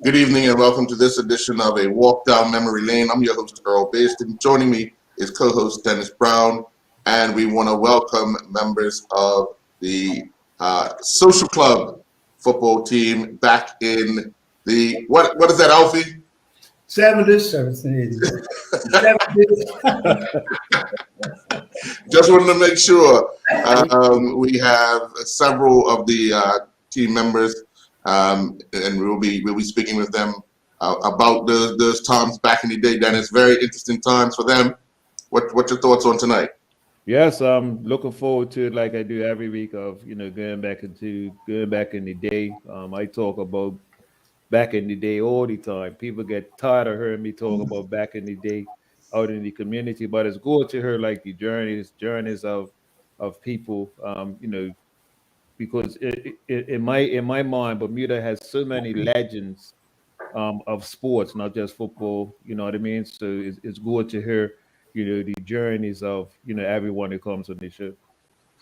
Good evening and welcome to this edition of A Walk Down Memory Lane. I'm your host, Earl Baston. Joining me is co-host Dennis Brown, and we want to welcome members of the Social Club football team back in the, what is that, Alfie? 70s. 70s. Just wanted to make sure. We have several of the team members, and we'll be speaking with them about those times back in the day. Dennis, very interesting times for them. What's your thoughts on tonight? Yes, I'm looking forward to it, like I do every week. Of going back in the day. I talk about back in the day all the time. People get tired of hearing me talk about back in the day out in the community, but it's good to hear like the journeys of people. Because in my mind, Bermuda has so many legends of sports, not just football. You know what I mean? So it's good to hear the journeys of everyone who comes on this show.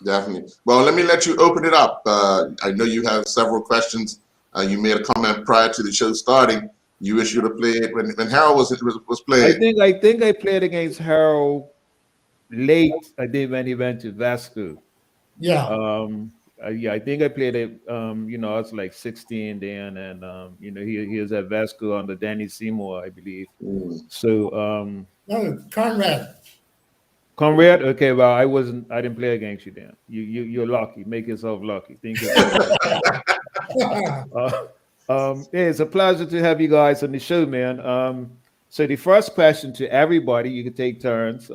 Definitely. Well, let me let you open it up. I know you have several questions. You made a comment prior to the show starting. You wish you would have played when Harold was playing. I think I played against Harold late. I did when he went to Vasco. Yeah. I think I played it. I was like 16 then, and he was at Vasco under Danny Seymour, I believe. So No, Conrad. Conrad. Okay, well, I didn't play against you then. You're lucky. Make yourself lucky. Think yourself lucky. It's a pleasure to have you guys on the show, man. So the first question to everybody, you can take turns.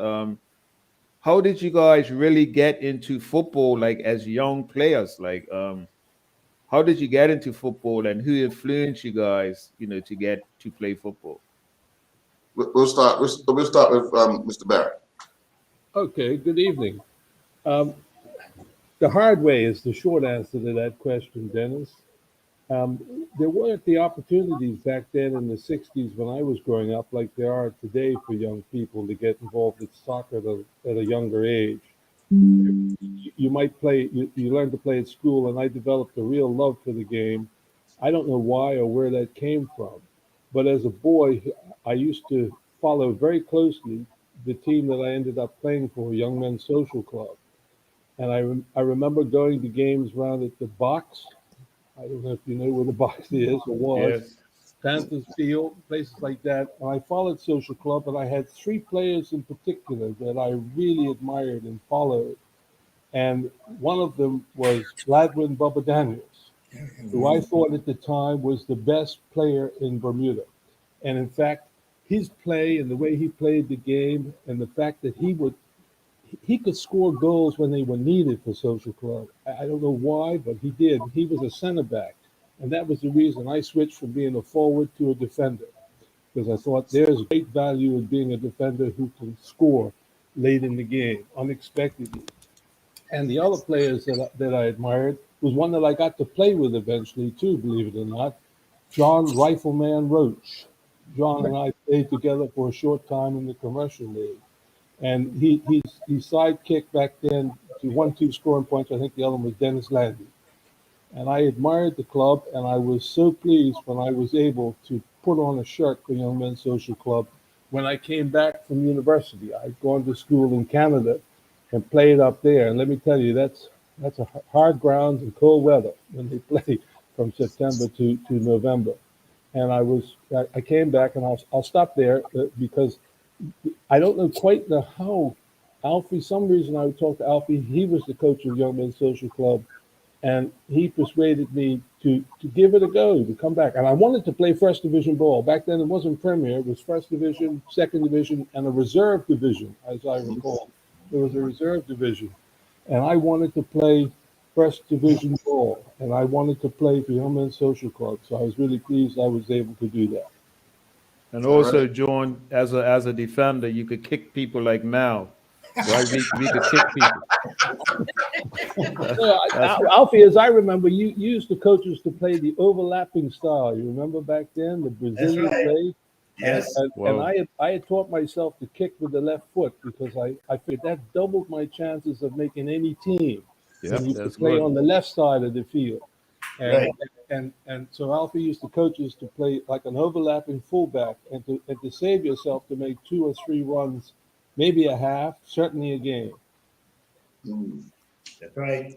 How did you guys really get into football, like as young players? Like, how did you get into football, and who influenced you guys, to get to play football? We'll start with Mr. Barrett. Okay. Good evening. The hard way is the short answer to that question, Dennis. There weren't the opportunities back then in the 60s when I was growing up like there are today for young people to get involved with soccer at a younger age. You might play, you learn to play at school, and I developed a real love for the game. I don't know why or where that came from, but as a boy, I used to follow very closely the team that I ended up playing for, Young Men's Social Club. And I remember going to games around at the box. I don't know if you know where the box is or was. Yes. Panthers Field, places like that. And I followed Social Club, and I had three players in particular that I really admired and followed. And one of them was Gladwin Bubba Daniels, who I thought at the time was the best player in Bermuda. And in fact, his play and the way he played the game, and the fact that he could score goals when they were needed for Social Club. I don't know why, but he did. He was a center back. And that was the reason I switched from being a forward to a defender, because I thought there's great value in being a defender who can score late in the game, unexpectedly. And the other players that I admired was one that I got to play with eventually too, believe it or not, John Rifleman Roach. John and I played together for a short time in the commercial league. And he sidekicked back then to 1-2 scoring points. I think the other one was Dennis Landy. And I admired the club, and I was so pleased when I was able to put on a shirt for Young Men's Social Club when I came back from university. I'd gone to school in Canada and played up there. And let me tell you, that's a hard ground and cold weather when they play from September to November. And I came back, and I'll stop there because I don't know quite how Alfie, some reason I would talk to Alfie. He was the coach of Young Men's Social Club, and he persuaded me to give it a go, to come back. And I wanted to play first division ball. Back then it wasn't Premier, it was first division, second division, and a reserve division, as I recall. There was a reserve division. And I wanted to play first division ball, and I wanted to play for Young Men's Social Club. So I was really pleased I was able to do that. And also, John, as a defender, you could kick people like Mal. Right? We could kick people. Alfie, as I remember, you used the coaches to play the overlapping style. You remember back then, the Brazilian play? Yes. And I had taught myself to kick with the left foot because I figured that doubled my chances of making any team. Yeah, You that's could play good. on the left side of the field. And, Right. and so Alfie used to coach us to play like an overlapping fullback and to save yourself to make 2 or 3 runs, maybe a half, certainly a game. Mm. That's right.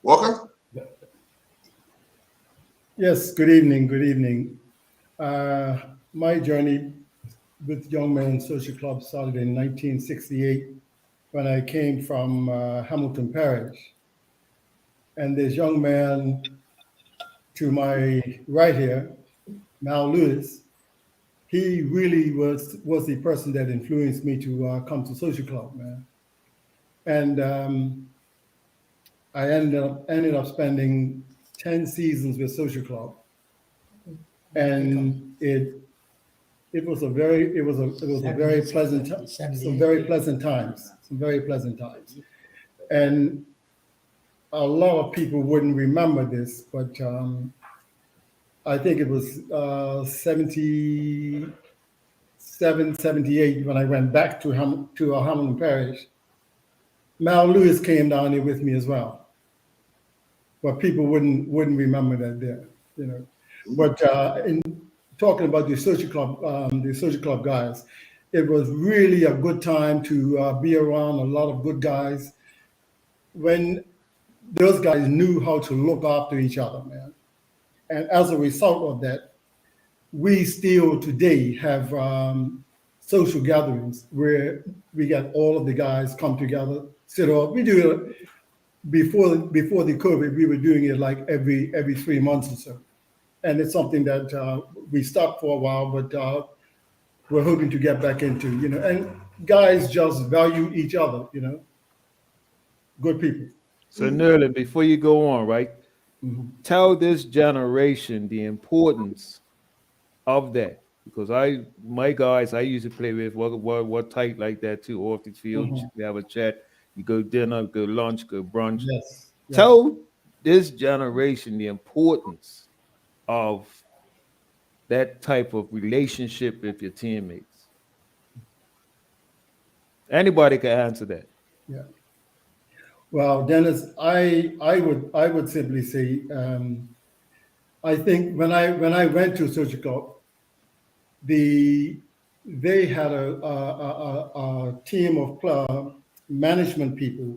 Walker? Yes, good evening. Good evening. My journey with Young Men Social Club started in 1968 when I came from Hamilton Parish. And this young man to my right here, Mal Lewis, he really was the person that influenced me to come to Social Club, man. And I ended up spending 10 seasons with Social Club, and it was a very pleasant some very pleasant times, and a lot of people wouldn't remember this, but I think it was 77, 78 when I went back to Hamilton Parish. Mal Lewis came down there with me as well, but people wouldn't remember that there, you know. But in talking about the social club guys, it was really a good time to be around a lot of good guys when those guys knew how to look after each other, man. And as a result of that, we still today have social gatherings where we get all of the guys come together, sit off. We do it before the COVID. We were doing it like every 3 months or so, and it's something that we stopped for a while, but we're hoping to get back into. You know, and guys just value each other. You know, good people. So, Nerlin, before you go on, right? Tell this generation the importance of that, because my guys I used to play with were tight like that too. Off the field, we have a chat. You go dinner, go lunch, go brunch. Yes. Tell this generation the importance of that type of relationship with your teammates. Anybody can answer that. Yeah. Well, Dennis, I would simply say I think when I went to Social Club, they had a team of management people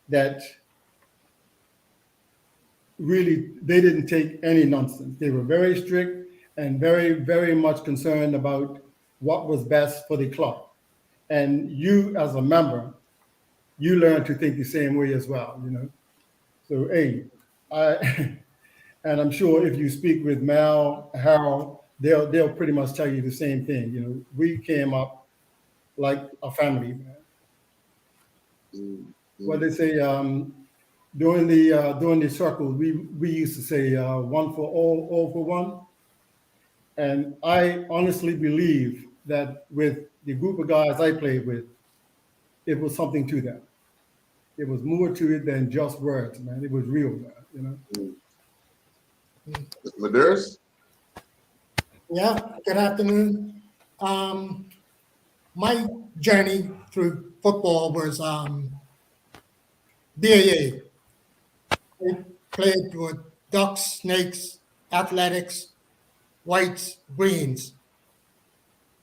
that really they didn't take any nonsense. They were very strict and very, very much concerned about what was best for the club. And you as a member, you learn to think the same way as well, you know. So hey, and I'm sure if you speak with Mal, Harold, they'll pretty much tell you the same thing. You know, we came up like a family, man. What they say during the circle, we used to say one for all for one. And I honestly believe that with the group of guys I played with, it was something to that. It was more to it than just words, man. It was real, man, you know. Medeiros? Yeah, good afternoon. My journey through football was BAA. I played with Ducks, Snakes, Athletics, Whites, Greens.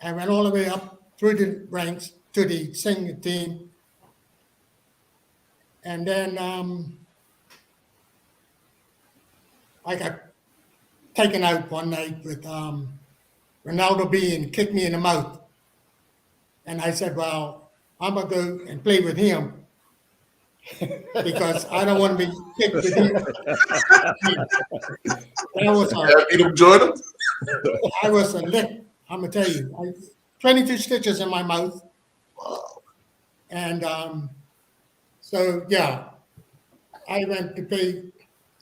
I went all the way up through the ranks to the senior team. And then I got taken out one night with Ronaldo Bean kicked me in the mouth. And I said, well, I'm going to go and play with him because I don't want to be kicked with him. I was a lick, I'm going to tell you. 22 stitches in my mouth. Wow. And so, yeah, I went to play,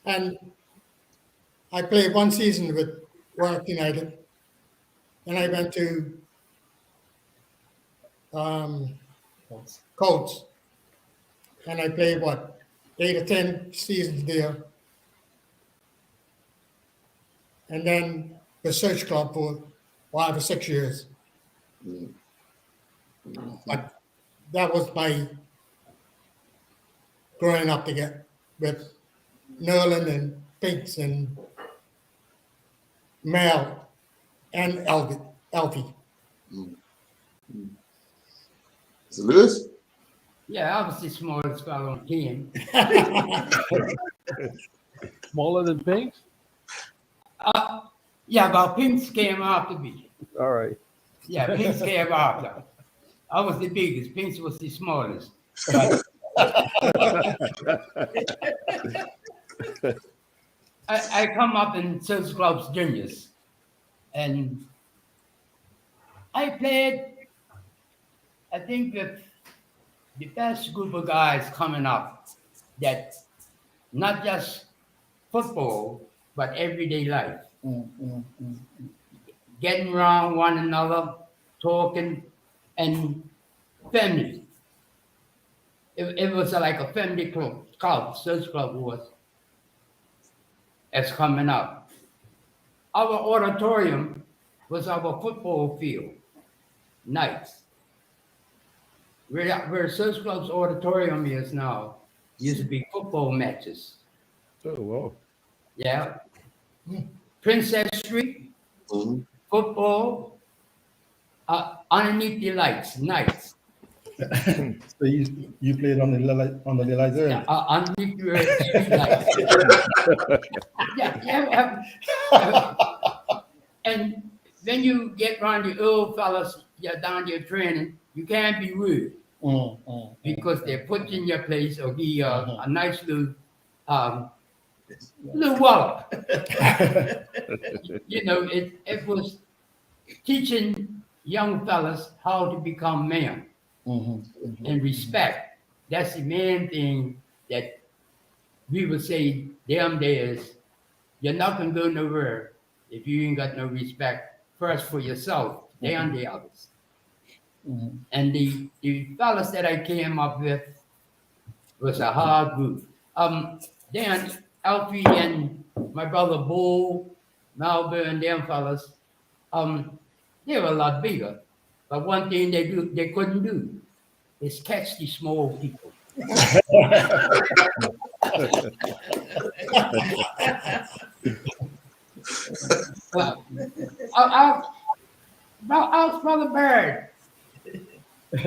and I played one season with Warwick United. Then I went to Colts, and I played 8 or 10 seasons there, and then the Search Club for 5 or 6 years. But that was my growing up together with Nerlin and Pinks and Mel and Alfie. Mr. Lewis? Yeah, I was the smallest fellow on the team. Smaller than Pinks? Yeah, but Pinks came after me. All right. Yeah, Pinks came after. I was the biggest. Pinks was the smallest. But I come up in social clubs juniors, and I played, I think, with the best group of guys coming up that not just football, but everyday life. Getting around one another, talking, and family. It was like a family club, social club was as coming up. Our auditorium was our football field nights. Where social club's auditorium is now, used to be football matches. Oh, wow. Yeah. Princess Street, Mhm. football, underneath the lights, nights. So you played on the lights early. Underneath the street lights. Yeah. And when you get around the old fellas, you're down there training, you can't be rude because they're put in your place or be a nice little wallop. You know, it was teaching young fellas how to become man and respect. That's the main thing that we would say them days. You're not gonna go nowhere if you ain't got no respect first for yourself, then the others. And the fellas that I came up with was a hard group. Then Alfie and my brother Bull, Malbert and them fellas, they were a lot bigger. But one thing they couldn't do is catch the small people. Our brother Bird. Look,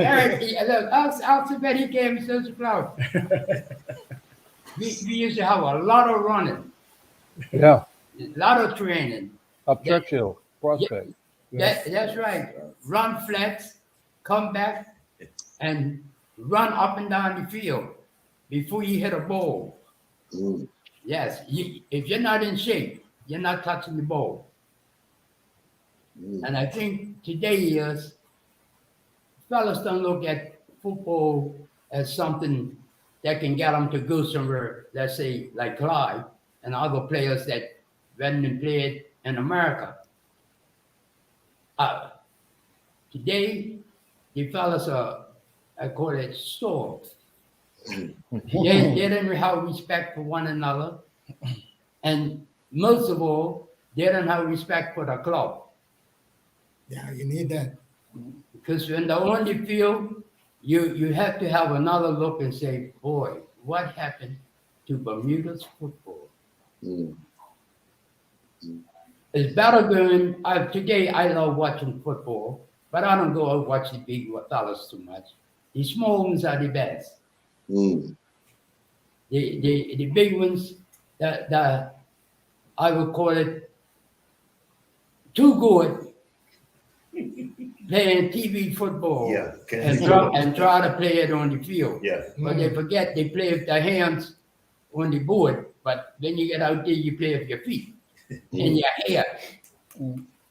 I'll bet he came to social club. We used to have a lot of running, Yeah. a lot of training. Up Churchill, Prospect. That's right. Run flats, come back, and run up and down the field before you hit a ball. Yes, if you're not in shape, you're not touching the ball. And I think today is fellas don't look at football as something that can get them to go somewhere, let's say like Clyde and other players that went and played in America. Today, the fellas are, I call it stalls. They didn't have respect for one another. And most of all, they don't have respect for the club. Yeah, you need that. Because when they're on the field, you have to have another look and say, boy, what happened to Bermuda's football? It's better going, today I love watching football, but I don't go and watch the big fellas too much. The small ones are the best. The big ones, the I would call it too good playing TV football and try to play it on the field. But they forget they play with their hands on the board, but then you get out there, you play with your feet and your hair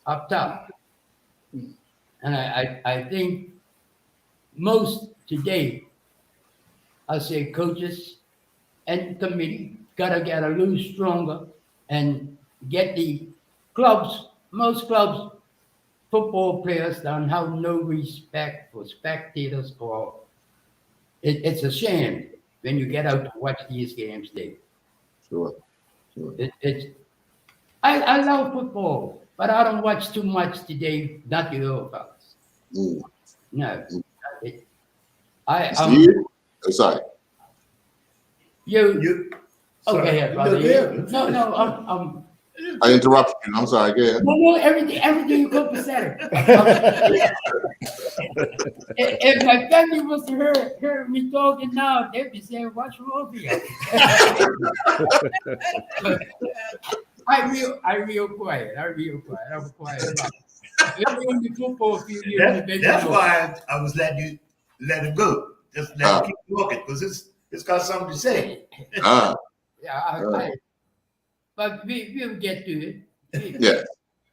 up top. And I think most today, I say coaches and committee gotta get a little stronger and get the clubs, most clubs, football players don't have no respect for spectators or it's a shame when you get out to watch these games, Dave. Sure. I love football, but I don't watch too much today, not the old fellas. No. Steve? Oh, sorry. You Okay, brother. No, I interrupted you. I'm sorry. Go ahead. no, everything you copacetic. If my family was to hear me talking now, they'd be saying, "What's wrong with you?" I real quiet. I'm quiet. Let me on the football field. That's why I was letting you let him go. Just let him keep walking because it's got something to say. Yeah, but we'll get to it. Yeah.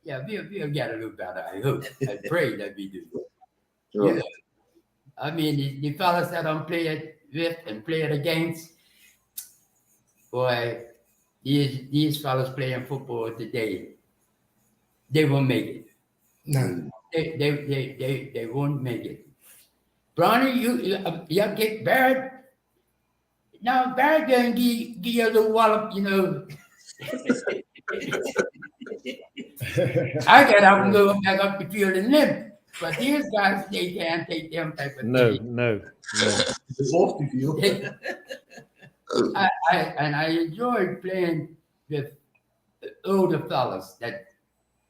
Yeah, we'll get a little better. I hope. I pray that we do. Sure. Yeah. I mean, the fellas that I'm playing with and playing against, boy, these fellas playing football today, they won't make it. No. They won't make it. Bronny, you get Barrett. Now Barrett gonna give you a little wallop, you know. I get up and go back up the field and limp. But these guys, they can't take them type of No, thing. no. It's off the field. I enjoy playing with older fellas that,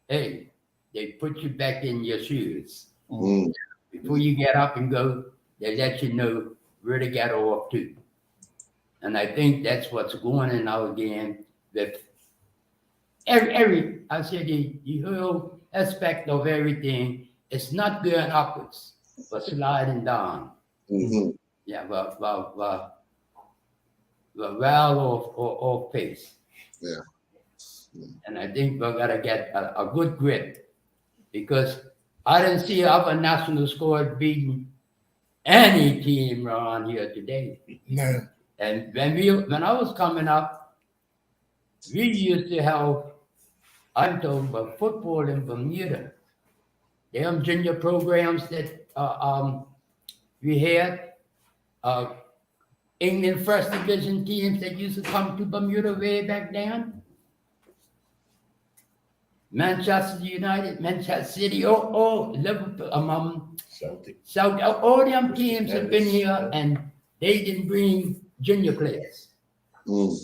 hey, they put you back in your shoes. Mm. Before you get up and go, they let you know where to get off to. And I think that's what's going on in our game with I said the whole aspect of everything is not going upwards, but sliding down. Mm-hmm. Yeah, well off pace. Yeah. And I think we're gonna get a good grip because I didn't see other national squad beating any team around here today. No. And when I was coming up, we used to have, I'm talking about football in Bermuda. Them junior programs that we had, England First Division teams that used to come to Bermuda way back then. Manchester United, Manchester City, all Liverpool, South, all them teams have been here and they didn't bring junior players. Mm.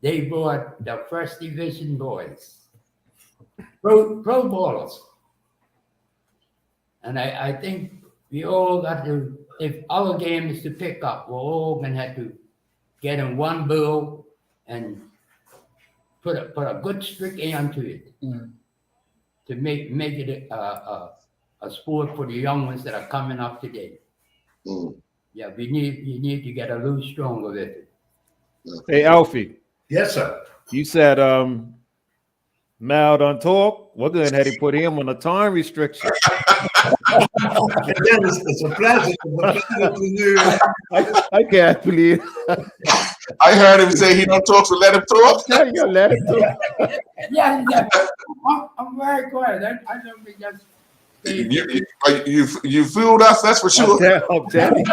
They brought the First Division boys, pro ballers. And I think we all got to, if our game is to pick up, we're all going to have to get in one bill and put a good strict end to it to make it a sport for the young ones that are coming up today. Mm. Yeah, you need to get a little stronger with it. Hey, Alfie, Yes, sir. you said Mal don't talk. We're going to have to put him on a time restriction. It's a pleasure to you. I can't believe. I heard him say he don't talk, so let him talk. You let him talk. Yeah, I'm very quiet. I don't think that's. You fooled us, that's for sure. I'm telling you.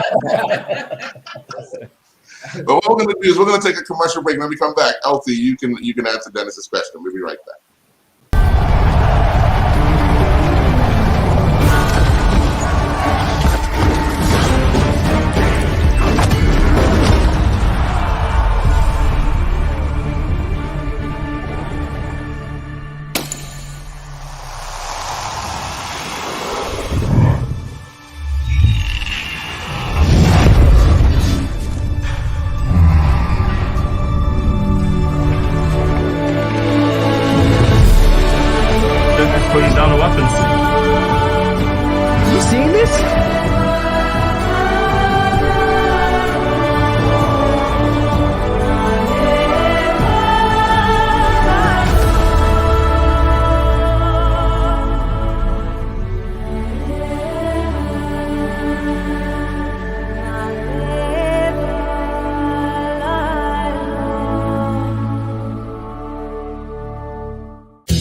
But what we're going to do is we're going to take a commercial break. When we come back, Elsie, you can answer Dennis's question. We'll be right back. Putting down the weapons. You seeing this?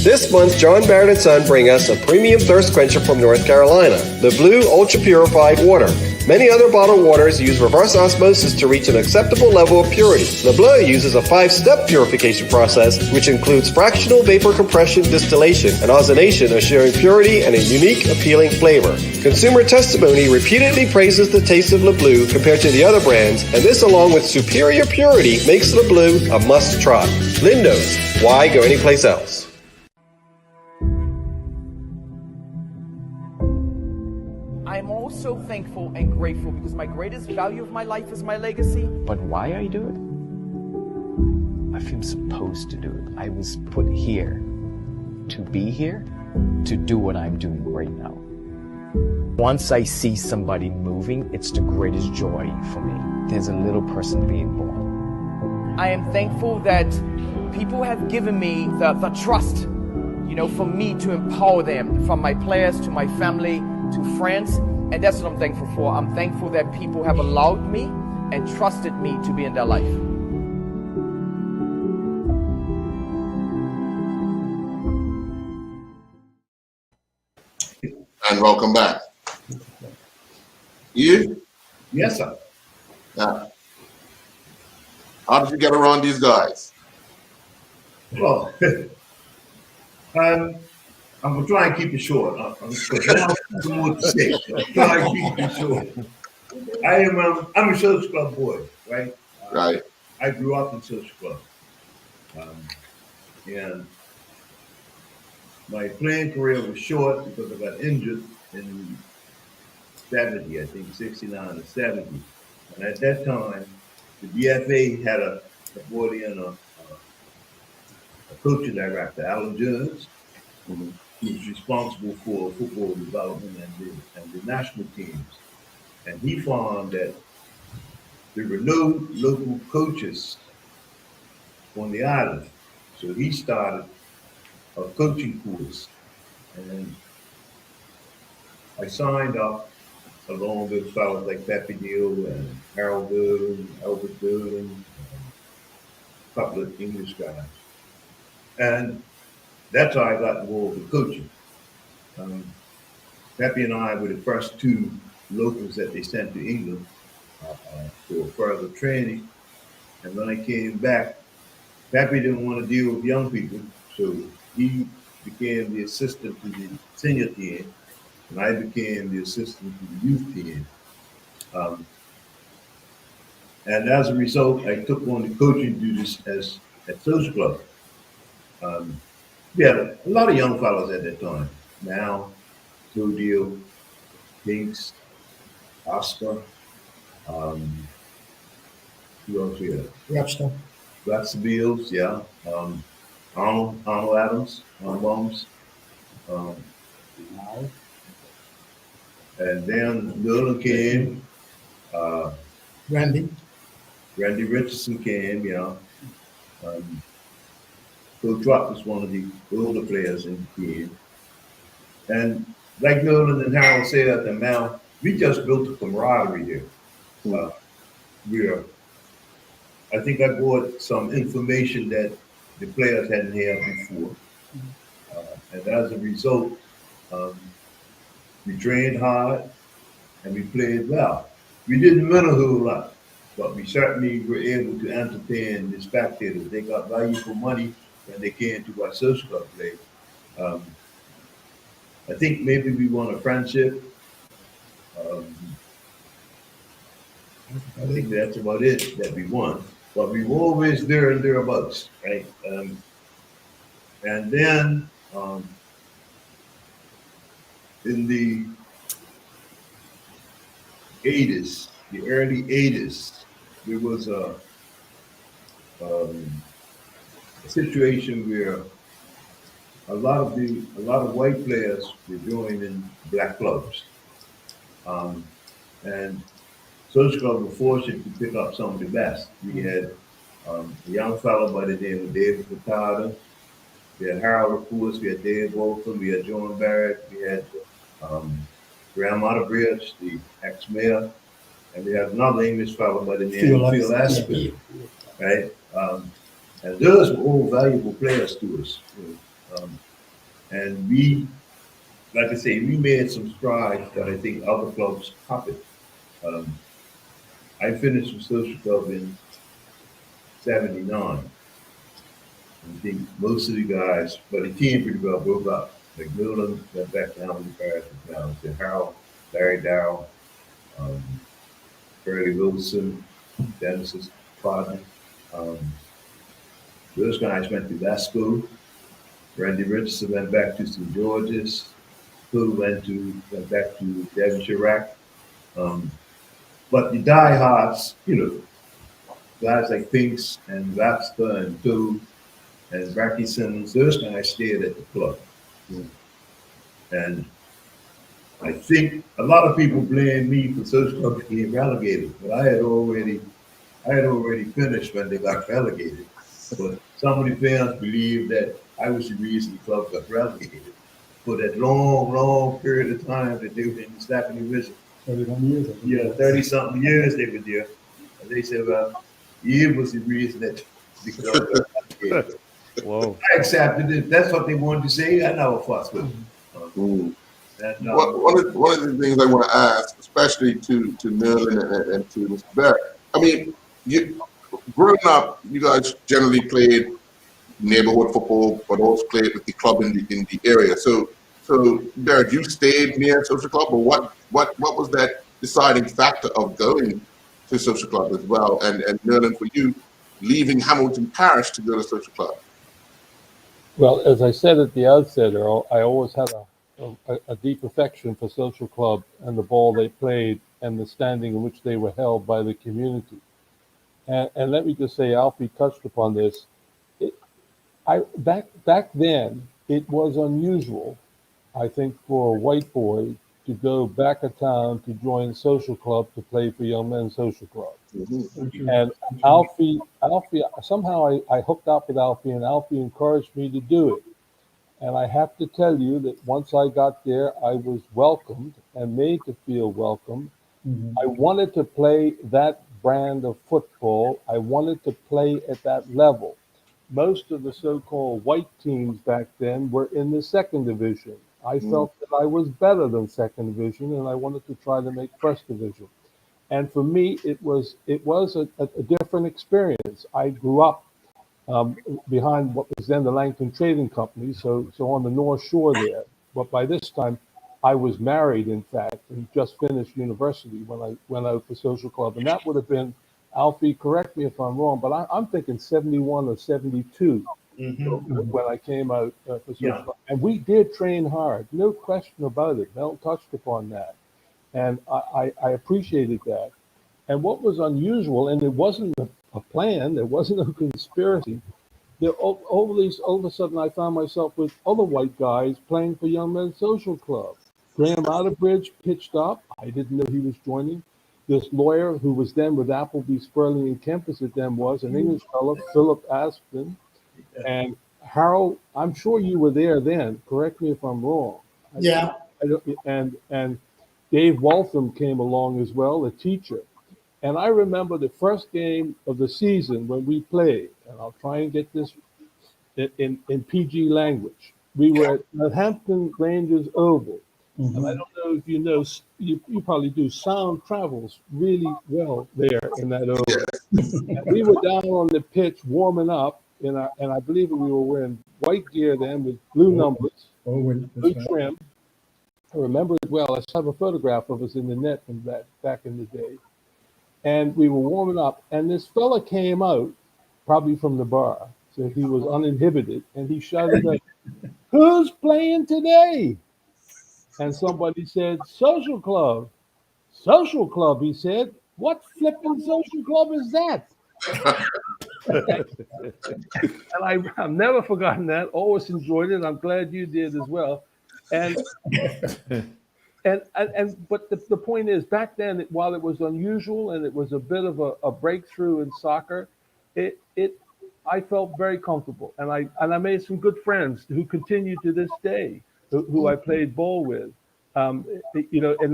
This month, John Barrett & Son bring us a premium thirst quencher from North Carolina, the Blue Ultra Purified Water. Many other bottled waters use reverse osmosis to reach an acceptable level of purity. Le Bleu uses a 5-step purification process, which includes fractional vapor compression, distillation, and ozonation, assuring purity and a unique, appealing flavor. Consumer testimony repeatedly praises the taste of Le Bleu compared to the other brands, and this, along with superior purity, makes Le Bleu a must-try. Lynn knows. Why go anyplace else? I'm also thankful and grateful because my greatest value of my life is my legacy. But why I do it? I feel supposed to do it. I was put here to be here, to do what I'm doing right now. Once I see somebody moving, it's the greatest joy for me. There's a little person being born. I am thankful that people have given me the trust, for me to empower them, from my players to my family to friends, and that's what I'm thankful for. I'm thankful that people have allowed me and trusted me to be in their life. And welcome back. You? Yes, sir. Now, how did you get around these guys? Well, I'm gonna try and keep it short. I'm more to say. Try and keep it short. I'm a social club boy, right? Right. I grew up in social club, and my playing career was short because I got injured in 70, I think 69 or 70, and at that time, the BFA had brought in a coaching director, Alan Jones, who was responsible for football development and the national teams. And he found that there were no local coaches on the island. So he started a coaching course. And I signed up along with fellows like Pepe Deal and Harold Durden, Albert Durden, a couple of English guys. And that's how I got involved with coaching. Pepe and I were the first two locals that they sent to England for further training. And when I came back, Pepe didn't want to deal with young people, so he became the assistant to the senior team, and I became the assistant to the youth team. And as a result, I took on the coaching duties at Social Club. We had a lot of young fellows at that time. Now, Joe Deal, Pinks, Oscar, who else we had? Webster. Webster Bills, yeah. Arnold Adams, Arnold Bombs. And then Nolan came. Randy. Randy Richardson came, yeah. Coach Rupp was one of the older players in the team. And like Nolan and Harold said at the Mount, we just built a camaraderie here. I think I brought some information that the players hadn't had before. And as a result, we trained hard and we played well. We didn't win a whole lot, but we certainly were able to entertain the spectators. They got value for money when they came to watch Social Club play. I think maybe we won a friendship. I think that's about it that we won. But we were always there and thereabouts, right? And then in the 80s, the early 80s, there was a situation where a lot of white players were joining black clubs, and Social Club were fortunate to pick up some of the best. We had a young fellow by the name of David Furtado. We had Harold, of course. We had Dave Wolfson. We had John Barrett. We had Graham Otterbridge, the ex-mayor. And we had another English fellow by the name of Phil Aspen, right? And those were all valuable players to us. And we, like I say, we made some strides that I think other clubs copied. Um, I finished with social club in '79. I think most of the guys, but the team pretty well broke up. McMillan went back down to Paris now. So Harold, Larry Dow, um, Curly Wilson, Dennis's partner. Um, those guys went to Vasco. Randy Richardson went back to St. George's. Phil went back to Devonshire Rack. But the diehards, guys like Pinks and Webster and Phil and Bracky Simmons, those guys stayed at the club. And I think a lot of people blame me for social club being relegated, but I had already finished when they got relegated. But some of the fans believe that I was the reason the club got relegated for that long, long period of time that they were in the second division. 31 years. 30-something years they were there. And they said, well, he was the reason that the club got relegated. Whoa. I accepted it. That's what they wanted to say. I never fussed with them. And, one of the things I want to ask, especially to Merlin and to Mr. Barrett, I mean, growing up, you guys generally played neighborhood football, but also played with the club in the area. So Barrett, you stayed near social club, or what was that deciding factor of going to social club as well? And Merlin, for you, leaving Hamilton Parish to go to social club. Well, as I said at the outset, Earl, I always had a deep affection for social club and the ball they played and the standing in which they were held by the community. And let me just say, Alfie touched upon this. Back then, it was unusual, I think, for a white boy to go back of town to join social club to play for Young Men's Social Club. Mm-hmm. And Alfie, somehow I hooked up with Alfie, and Alfie encouraged me to do it. And I have to tell you that once I got there, I was welcomed and made to feel welcome. Mm-hmm. I wanted to play that brand of football. I wanted to play at that level. Most of the so-called white teams back then were in the second division. I felt that I was better than second division, and I wanted to try to make first division. And for me, it was a different experience. I grew up behind what was then the Langton Trading Company, so on the North Shore there. But by this time, I was married, in fact, and just finished university when I went out for social club. And that would have been, Alfie, correct me if I'm wrong, but I'm thinking 71 or 72 when I came out for social club. And we did train hard, no question about it. Mel touched upon that. And I appreciated that. And what was unusual, and it wasn't a plan, there wasn't a conspiracy, all of a sudden I found myself with other white guys playing for Young Men's Social Club. Graham Outerbridge pitched up. I didn't know he was joining. This lawyer who was then with Appleby, Sperling, and Kemp, as it then was, an English fellow, Philip Aspen. And Harold, I'm sure you were there then. Correct me if I'm wrong. Yeah. And Dave Waltham came along as well, a teacher. And I remember the first game of the season when we played, and I'll try and get this in PG language. We were at Northampton Rangers Oval. Mm-hmm. And I don't know if you know, you probably do, sound travels really well there in that oval. And we were down on the pitch warming up, and I believe we were wearing white gear then with blue numbers, blue trim. I remember it well. I have a photograph of us in the net from back in the day. And we were warming up, and this fella came out, probably from the bar, so he was uninhibited, and he shouted out, "Who's playing today?" And somebody said, "Social club." "Social club," he said. "What flipping social club is that?" And I've never forgotten that. Always enjoyed it. I'm glad you did as well. And but the point is, back then, while it was unusual and it was a bit of a breakthrough in soccer, I felt very comfortable, and I made some good friends who continue to this day, who I played ball with, and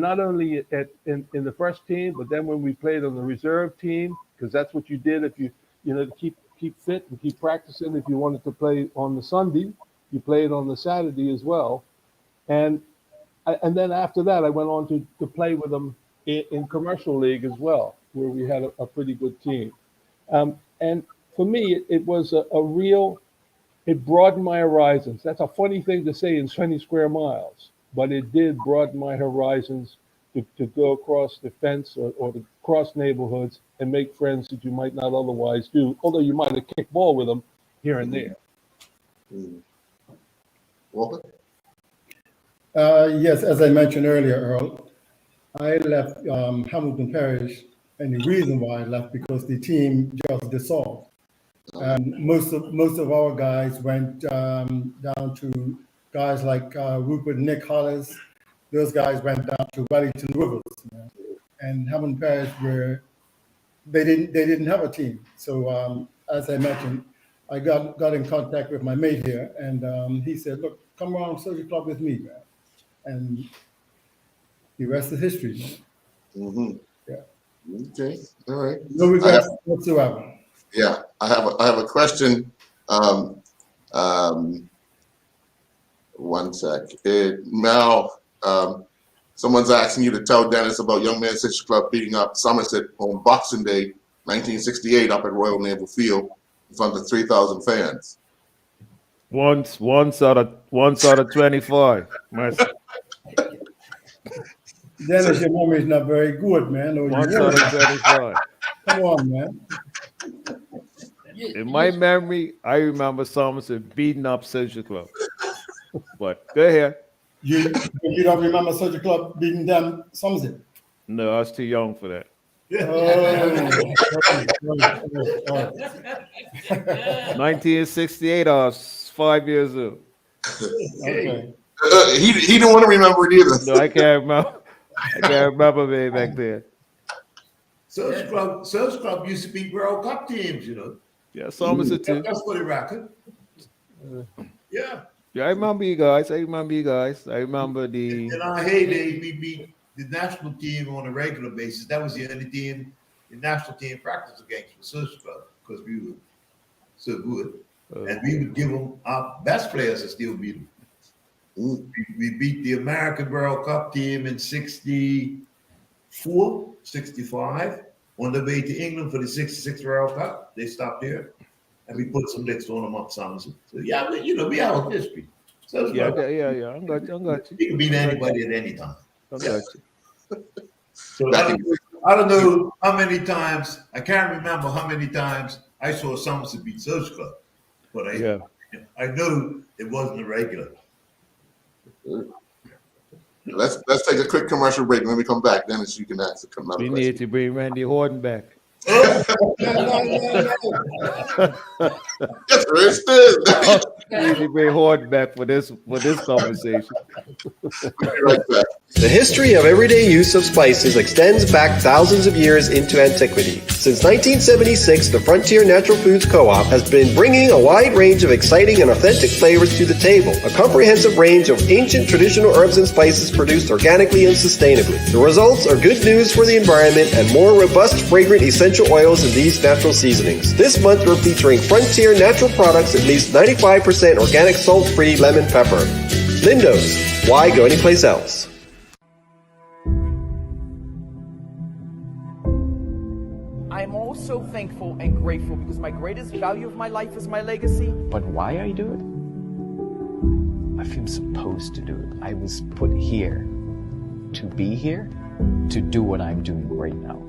not only in the first team, but then when we played on the reserve team, because that's what you did if you to keep fit and keep practicing. If you wanted to play on the Sunday, you played on the Saturday as well, and then after that, I went on to play with them in commercial league as well, where we had a pretty good team. And for me, it was a real, it broadened my horizons. That's a funny thing to say in 20 square miles, but it did broaden my horizons to go across the fence or to cross neighborhoods and make friends that you might not otherwise do, although you might have kicked ball with them here and there. Walker? Yes, as I mentioned earlier, Earl, I left Hamilton Parish, and the reason why I left because the team just dissolved. And most of our guys went down to guys like Rupert and Nick Hollis. Those guys went down to Wellington Rivers, and Hamilton Parish where they didn't have a team. So as I mentioned, I got in contact with my mate here, and he said, "Look, come around Social Club with me, man." And the rest is history, man. Mm-hmm. Yeah. Okay. All right. No regrets whatsoever. Yeah, I have a question. One sec. Mal, someone's asking you to tell Dennis about Young Men's Social Club beating up Somerset on Boxing Day, 1968, up at Royal Naval Field in front of 3,000 fans. Once out of 25. Dennis, your memory is not very good, man. Or Once out of 25. Come on, man. In my memory, I remember Somerset beating up Social Club. But go ahead. You don't remember Social Club beating down Somerset? No, I was too young for that. Oh. 1968, I was 5 years old. Okay. He didn't want to remember it either. No, I can't remember. I can't remember me back then. Social Club used to be World Cup teams, you know. Yeah, Somerset too. That's for the record. Yeah. Yeah, I remember you guys. I remember the. In our heyday, we beat the national team on a regular basis. That was the only team the national team practiced against the Social Club because we were so good. And we would give them our best players and still beat them. We beat the American World Cup team in 64, 65 on the way to England for the 66 World Cup. They stopped there. And we put some licks on them up Somerset. So yeah, we have a history. So Yeah. I got you. We can beat anybody at any time. I got you. So I don't know how many times, I can't remember how many times I saw Somerset beat Social Club. But I know it wasn't a regular. Let's take a quick commercial break. When we come back, Dennis, you can ask another We question. need to bring Randy Horton back. Yes, Rich. We need to bring Horton back for this conversation. Right back. The history of everyday use of spices extends back thousands of years into antiquity. Since 1976, the Frontier Natural Foods Co-op has been bringing a wide range of exciting and authentic flavors to the table. A comprehensive range of ancient traditional herbs and spices produced organically and sustainably. The results are good news for the environment and more robust, fragrant, essential oils in these natural seasonings. This month, we're featuring Frontier Natural Products, at least 95% organic salt-free lemon pepper. Lindo's. Why go anyplace else? I'm also thankful and grateful because my greatest value of my life is my legacy. But why I do it? I feel supposed to do it. I was put here to be here, to do what I'm doing right now.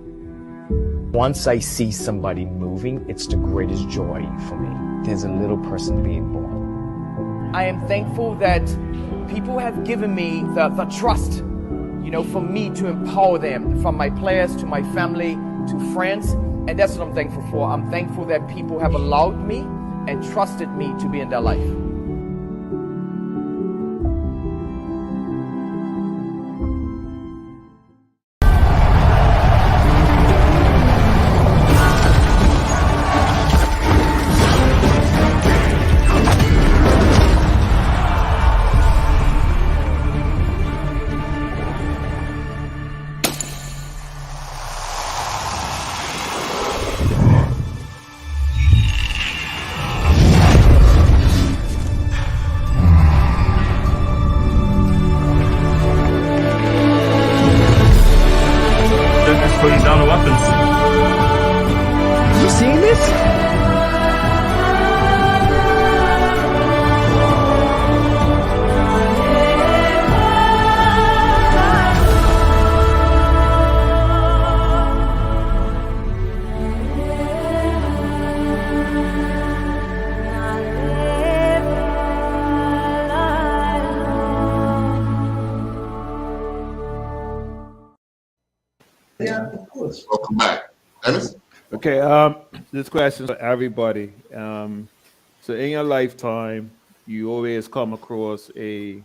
Once I see somebody moving, it's the greatest joy for me. There's a little person being born. I am thankful that people have given me the trust, for me to empower them, from my players to my family to friends. And that's what I'm thankful for. I'm thankful that people have allowed me and trusted me to be in their life. Yeah, of course. Welcome back. Dennis? Okay, this question is for everybody. So in your lifetime, you always come across a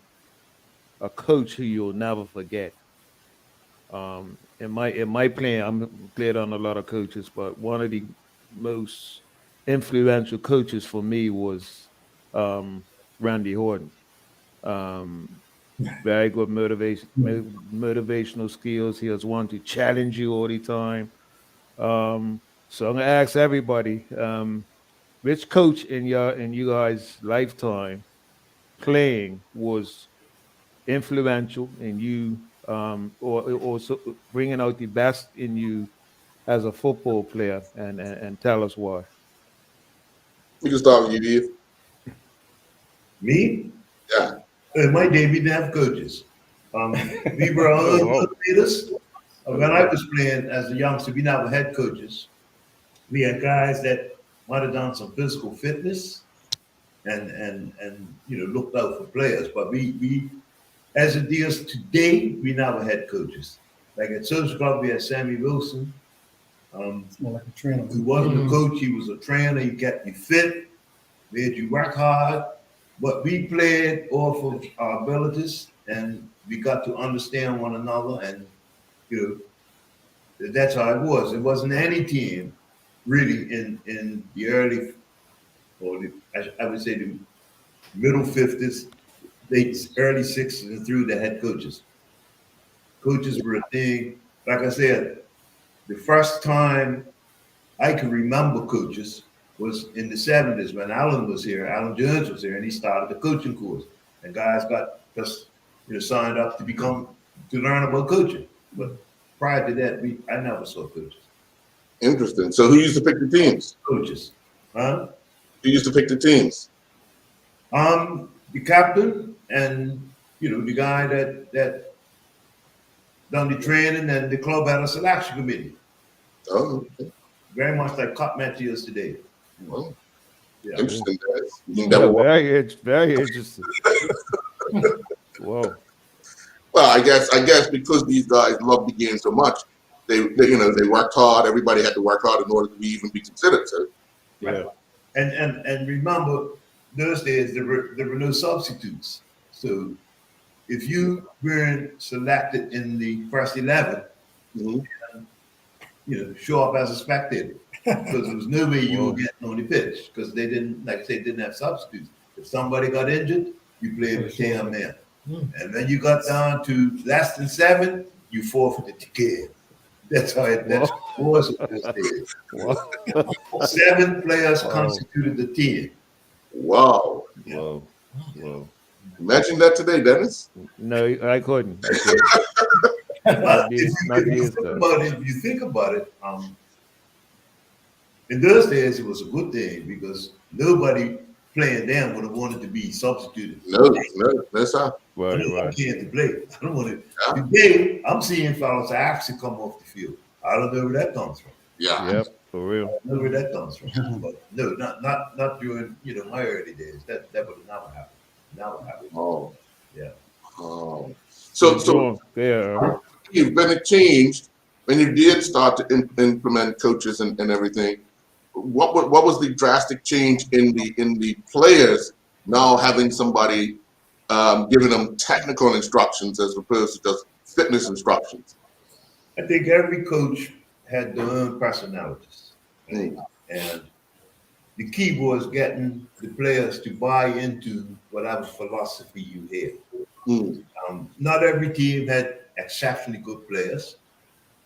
coach who you'll never forget. In my plan, I'm played on a lot of coaches, but one of the most influential coaches for me was Randy Horton. Um, Very good motivational skills. He was one to challenge you all the time. So I'm gonna ask everybody, which coach in you guys' lifetime playing was influential in you, or also bringing out the best in you as a football player, and tell us why. We can start with you, Eve. Me? Yeah. In my day, we didn't have coaches. We were our own wow. leaders. When I was playing as a youngster, we never had coaches. We had guys that might have done some physical fitness and looked out for players. But we as it is today, we never had coaches. Like at Social Club, we had Sammy Wilson. It's more like a trainer. Who wasn't a coach, he was a trainer. He kept you fit, made you work hard. But we played off of our abilities, and we got to understand one another. And that's how it was. It wasn't any team really in the early, or I would say the middle 50s, early 60s and through the head coaches. Coaches were a thing. Like I said, the first time I can remember coaches was in the 70s when Alan was here. Alan Jones was here, and he started the coaching course. And guys got just signed up to learn about coaching. But prior to that, I never saw coaches. Interesting. So who used to pick the teams? Coaches, huh? Who used to pick the teams? The captain and the guy that done the training, and the club had a selection committee. Oh, okay. Very much like Cup matches today. Well, Yeah. interesting, guys. You Yeah, never wa- very interesting. Whoa. Well, I guess because these guys love the game so much, they worked hard. Everybody had to work hard in order to even be considered. So Yeah. And remember, those days there were no substitutes. So if you weren't selected in the first 11, mhm. show up as a spectator, because there was no way you Whoa. were getting on the pitch, because they didn't, like I say, didn't have substitutes. If somebody got injured, you played with 10 men. And when you got down to less than 7, you forfeited the game. That's how it was in those days. Wow. 7 players Wow. constituted the team. Wow. Whoa. Whoa. Imagine that today, Dennis. No, I couldn't. But these- not these days. if you think about it, in those days it was a good thing, because nobody playing them would have wanted to be substituted. No, that's how. I Right, don't want right. to play. I don't want to. Yeah. Today, I'm seeing fellas actually come off the field. I don't know where that comes from. Yeah. Yep, for real. I don't know where that comes from. But no, not during my early days. That would have never happened. Never happened. Oh. Yeah. Oh. So yeah. when it changed, when you did start to implement coaches and everything, what was the drastic change in the players now having somebody giving them technical instructions as opposed to just fitness instructions? I think every coach had their own personalities. Mm. And the key was getting the players to buy into whatever philosophy you had. Mm. Not every team had exceptionally good players.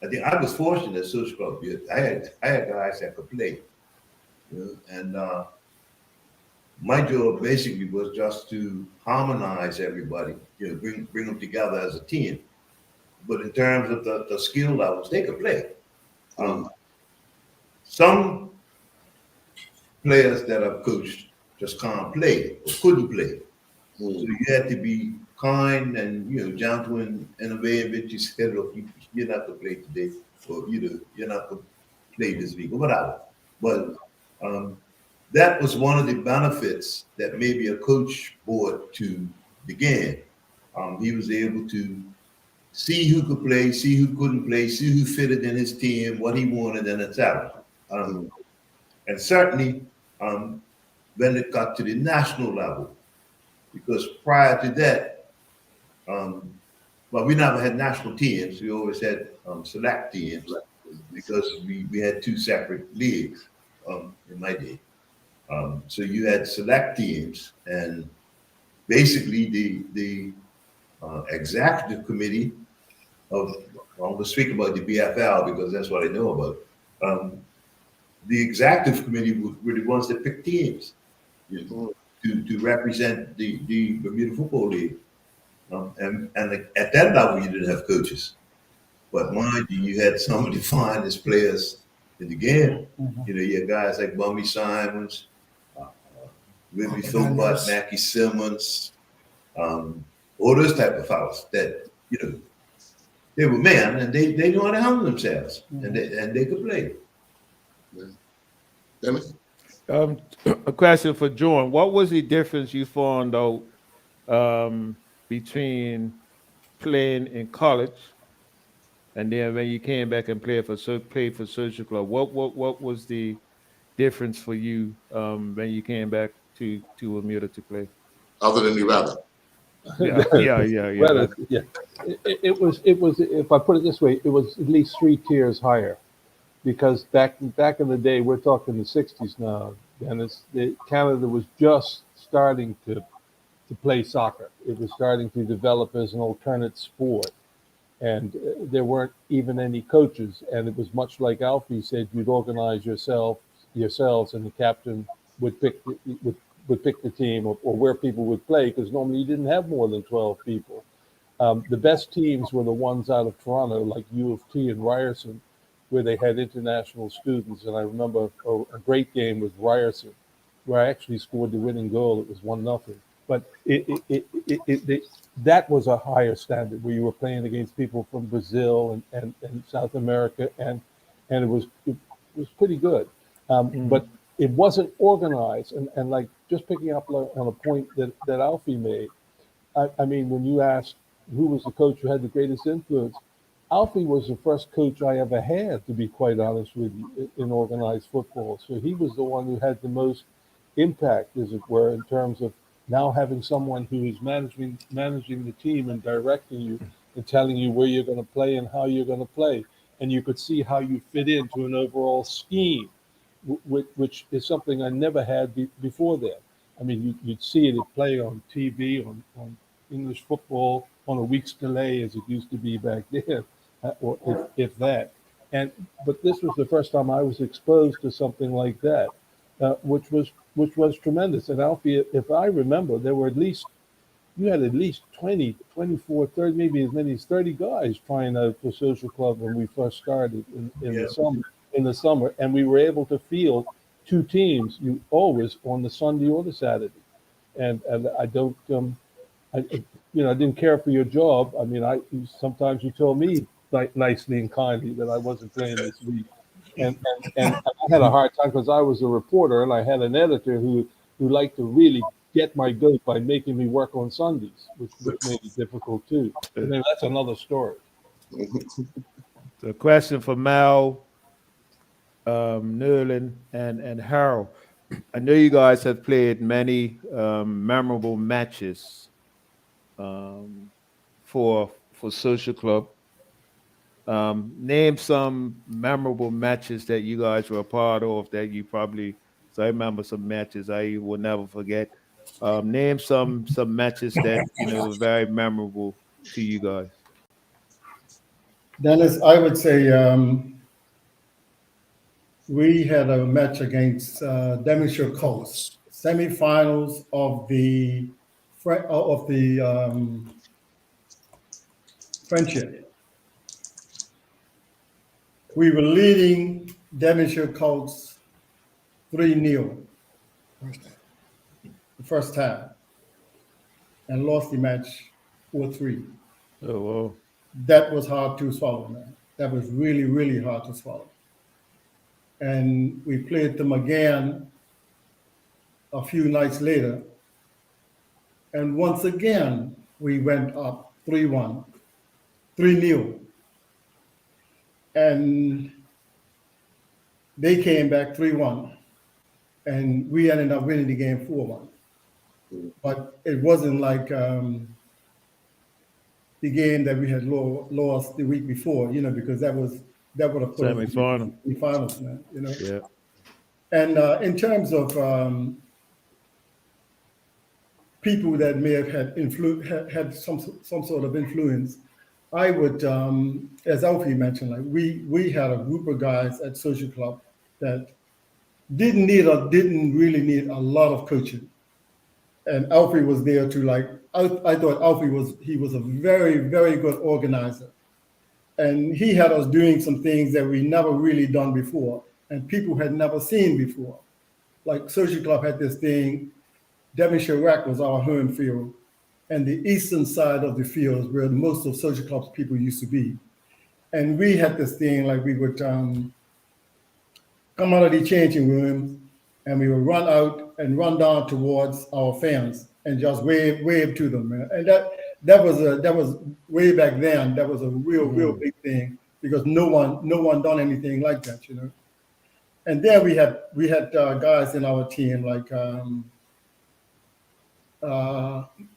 I think I was fortunate at Social Club. I had guys that could play. And my job basically was just to harmonize everybody, bring them together as a team. But in terms of the skill levels, they could play. Some players that I've coached just can't play or couldn't play. So you had to be kind and gentle in a way in which you said, look, you're not going to play today, or you're not going to play this week, or whatever. But that was one of the benefits that maybe a coach brought to the game. He was able to see who could play, see who couldn't play, see who fitted in his team, what he wanted, and etc. And certainly when it got to the national level, because prior to that, well, we never had national teams. We always had select teams because we had two separate leagues in my day. So you had select teams, and basically the executive committee of, well, we'll speak about the BFL because that's what I know about. The executive committee were the ones that picked teams to represent the Bermuda Football League. And at that level, you didn't have coaches. But mind you, you had some of the finest players in the game. You know, you had guys like Bumby Simons, Whitney Philpott, Mackie Simmons, all those type of fellas that, you know, they were men and they knew how to handle themselves and they could play. Dennis? A question for Jordan. What was the difference you found out between playing in college and then when you came back and played for Social Club? What was the difference for you when you came back to Bermuda to play? Other than the weather. Yeah. Well, it was, if I put it this way, it was at least 3 tiers higher, because back in the day, we're talking the 60s now, and Canada was just starting to play soccer. It was starting to develop as an alternate sport, and there weren't even any coaches, and it was much like Alfie said, you'd organize yourselves, and the captain would pick the team or where people would play, because normally you didn't have more than 12 people. The best teams were the ones out of Toronto, like U of T and Ryerson, where they had international students. And I remember a great game with Ryerson, where I actually scored the winning goal. It was 1-0. But that was a higher standard, where you were playing against people from Brazil and South America, and it was pretty good. But it wasn't organized, and like just picking up on a point that Alfie made. I mean, when you asked who was the coach who had the greatest influence, Alfie was the first coach I ever had, to be quite honest with you, in organized football. So he was the one who had the most impact, as it were, in terms of now having someone who is managing the team and directing you and telling you where you're going to play and how you're going to play. And you could see how you fit into an overall scheme, which is something I never had before that. I mean, you'd see it play on TV, on English football, on a week's delay, as it used to be back then, or if that. But this was the first time I was exposed to something like that, which was tremendous. And Alfie, if I remember, you had at least 20, 24, 30, maybe as many as 30 guys trying out for Social Club when we first started in the summer, and we were able to field 2 teams, you always on the Sunday or the Saturday. And I don't, I didn't care for your job. I mean, sometimes you told me nicely and kindly that I wasn't playing this week, and I had a hard time because I was a reporter and I had an editor who liked to really get my goat by making me work on Sundays, which made it difficult too. And then that's another story. The question for Mal, Nerlin, and Harold. I know you guys have played many memorable matches for Social Club. Name some memorable matches that you guys were a part of that you probably. So I remember some matches I will never forget. Name some matches that were very memorable to you guys. Dennis, I would say we had a match against Devonshire Coast, semifinals of the Friendship. We were leading Devonshire Coast 3-0 the first time, and lost the match 4-3. Oh, wow. That was hard to swallow, man. That was really, really hard to swallow. And we played them again a few nights later. And once again, we went up 3-1. 3-0. And they came back 3-1. And we ended up winning the game 4-1. But it wasn't like the game that we had lost the week before, because that would have put us in Semi-final. the finals, man, Yeah. And in terms of people that may have had some sort of influence, I would, as Alfie mentioned, like we had a group of guys at Social Club that didn't really need a lot of coaching, and Alfie was there to I thought Alfie was a very, very good organizer, and he had us doing some things that we never really done before, and people had never seen before. Like Social Club had this thing. Devonshire Rack was our home field, and the eastern side of the field is where most of Social Club's people used to be. And we had this thing like we would come out of the changing rooms, and we would run out and run down towards our fans and just wave to them, man. And that was way back then. That was a real big thing because no one done anything like that, And then we had guys in our team like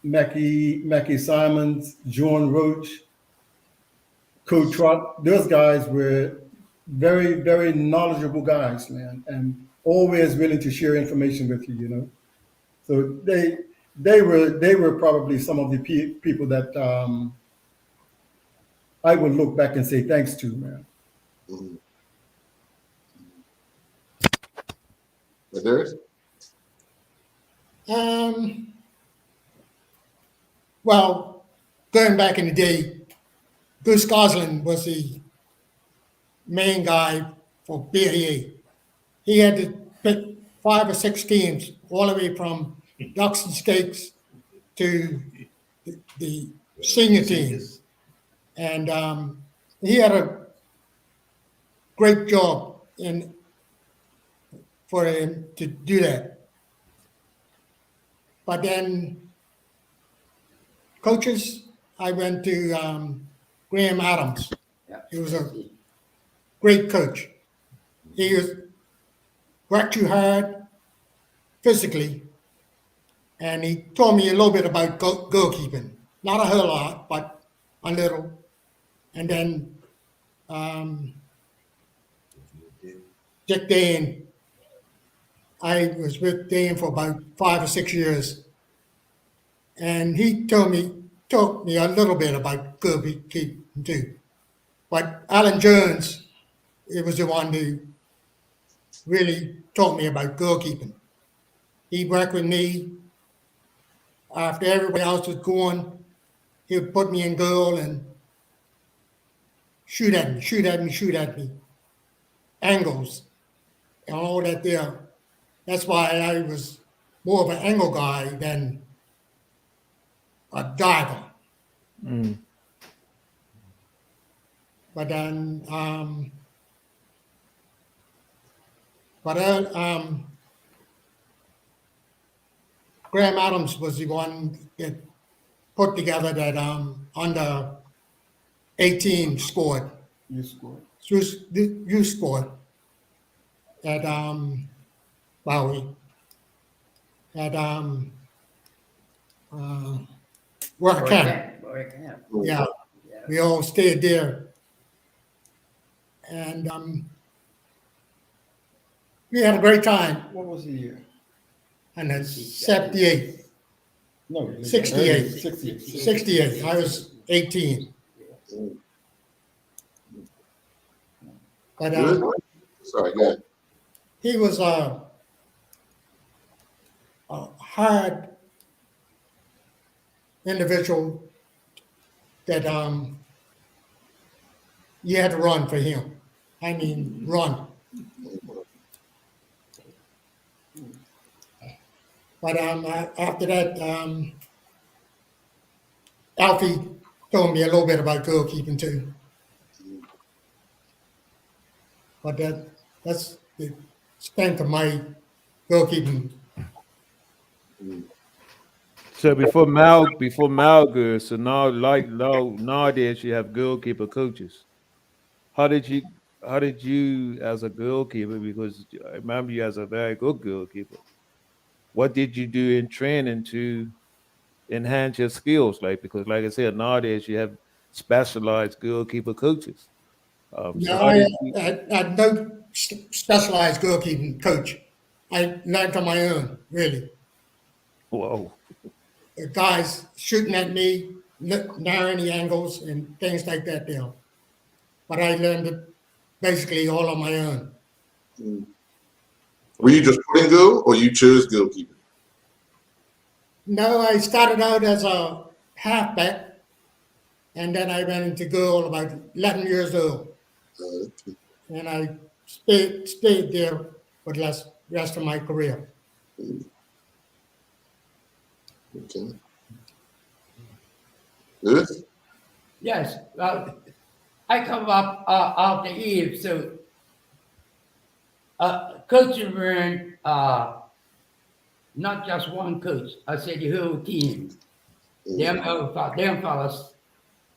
Mackie Simons, John Roach, Coach Trot. Those guys were very, very knowledgeable guys, man, and always willing to share information with you, So they were probably some of the people that I would look back and say thanks to, man. Mm-hmm. There? Well, going back in the day, Goose Gosling was the main guy for BAA. He had to pick 5 or 6 teams, all the way from Ducks and Steaks to the senior team. And he had a great job for him to do that. But then coaches, I went to Graham Adams. He was a great coach. He worked too hard physically, and he taught me a little bit about goalkeeping. Not a whole lot, but a little. And then Dick Dane, I was with Dane for about 5 or 6 years, and he taught me a little bit about goalkeeping too. But Alan Jones, it was the one who really taught me about goalkeeping. He worked with me after everybody else was gone. He would put me in goal and shoot at me. Angles and all that there. That's why I was more of an angle guy than a diver. Mm. But then, Graham Adams was the one that put together that under 18 squad. You scored. Youth squad at Bowie. At work camp. Yeah, we all stayed there, and we had a great time. What was the year? And then 78, No, 68. 68. 68. I was 18. But Sorry, go ahead. he was a hard individual that you had to run for him. I mean, run. But after that, Alfie told me a little bit about goalkeeping too. But that's the extent of my goalkeeping. So before Mal goes, so now nowadays you have goalkeeper coaches. How did you as a goalkeeper, because I remember you as a very good goalkeeper, what did you do in training to enhance your skills? Like, because like I said, nowadays you have specialized goalkeeper coaches. So No, how I did you had no specialized goalkeeping coach. I learned on my own, really. whoa. The guys shooting at me, narrowing the angles and things like that there. But I learned it basically all on my own. Were you just putting goal, or you chose goalkeeper? No, I started out as a halfback, and then I went into goal about 11 years old. And I stayed there for the rest of my career. Okay. Good. Yes. I come up after Eve, so coaching ran not just one coach. I said the whole team. Them fellas,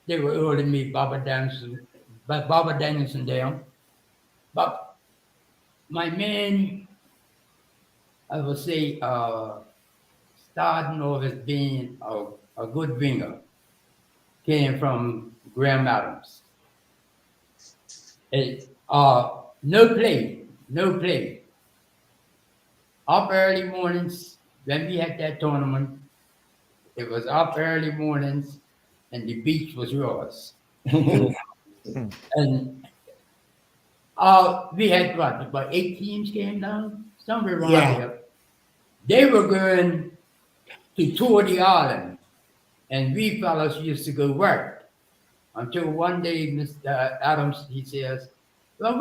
they were older than me, Baba Daniels and them. But my man, I would say, starting off as being a good winger, came from Graham Adams. No play. Up early mornings when we had that tournament. It was up early mornings, and the beach was yours. And we had about 8 teams came down, somewhere around there. They were going to tour the island, and we fellas used to go work. Until one day, Mr. Adams, he says, well,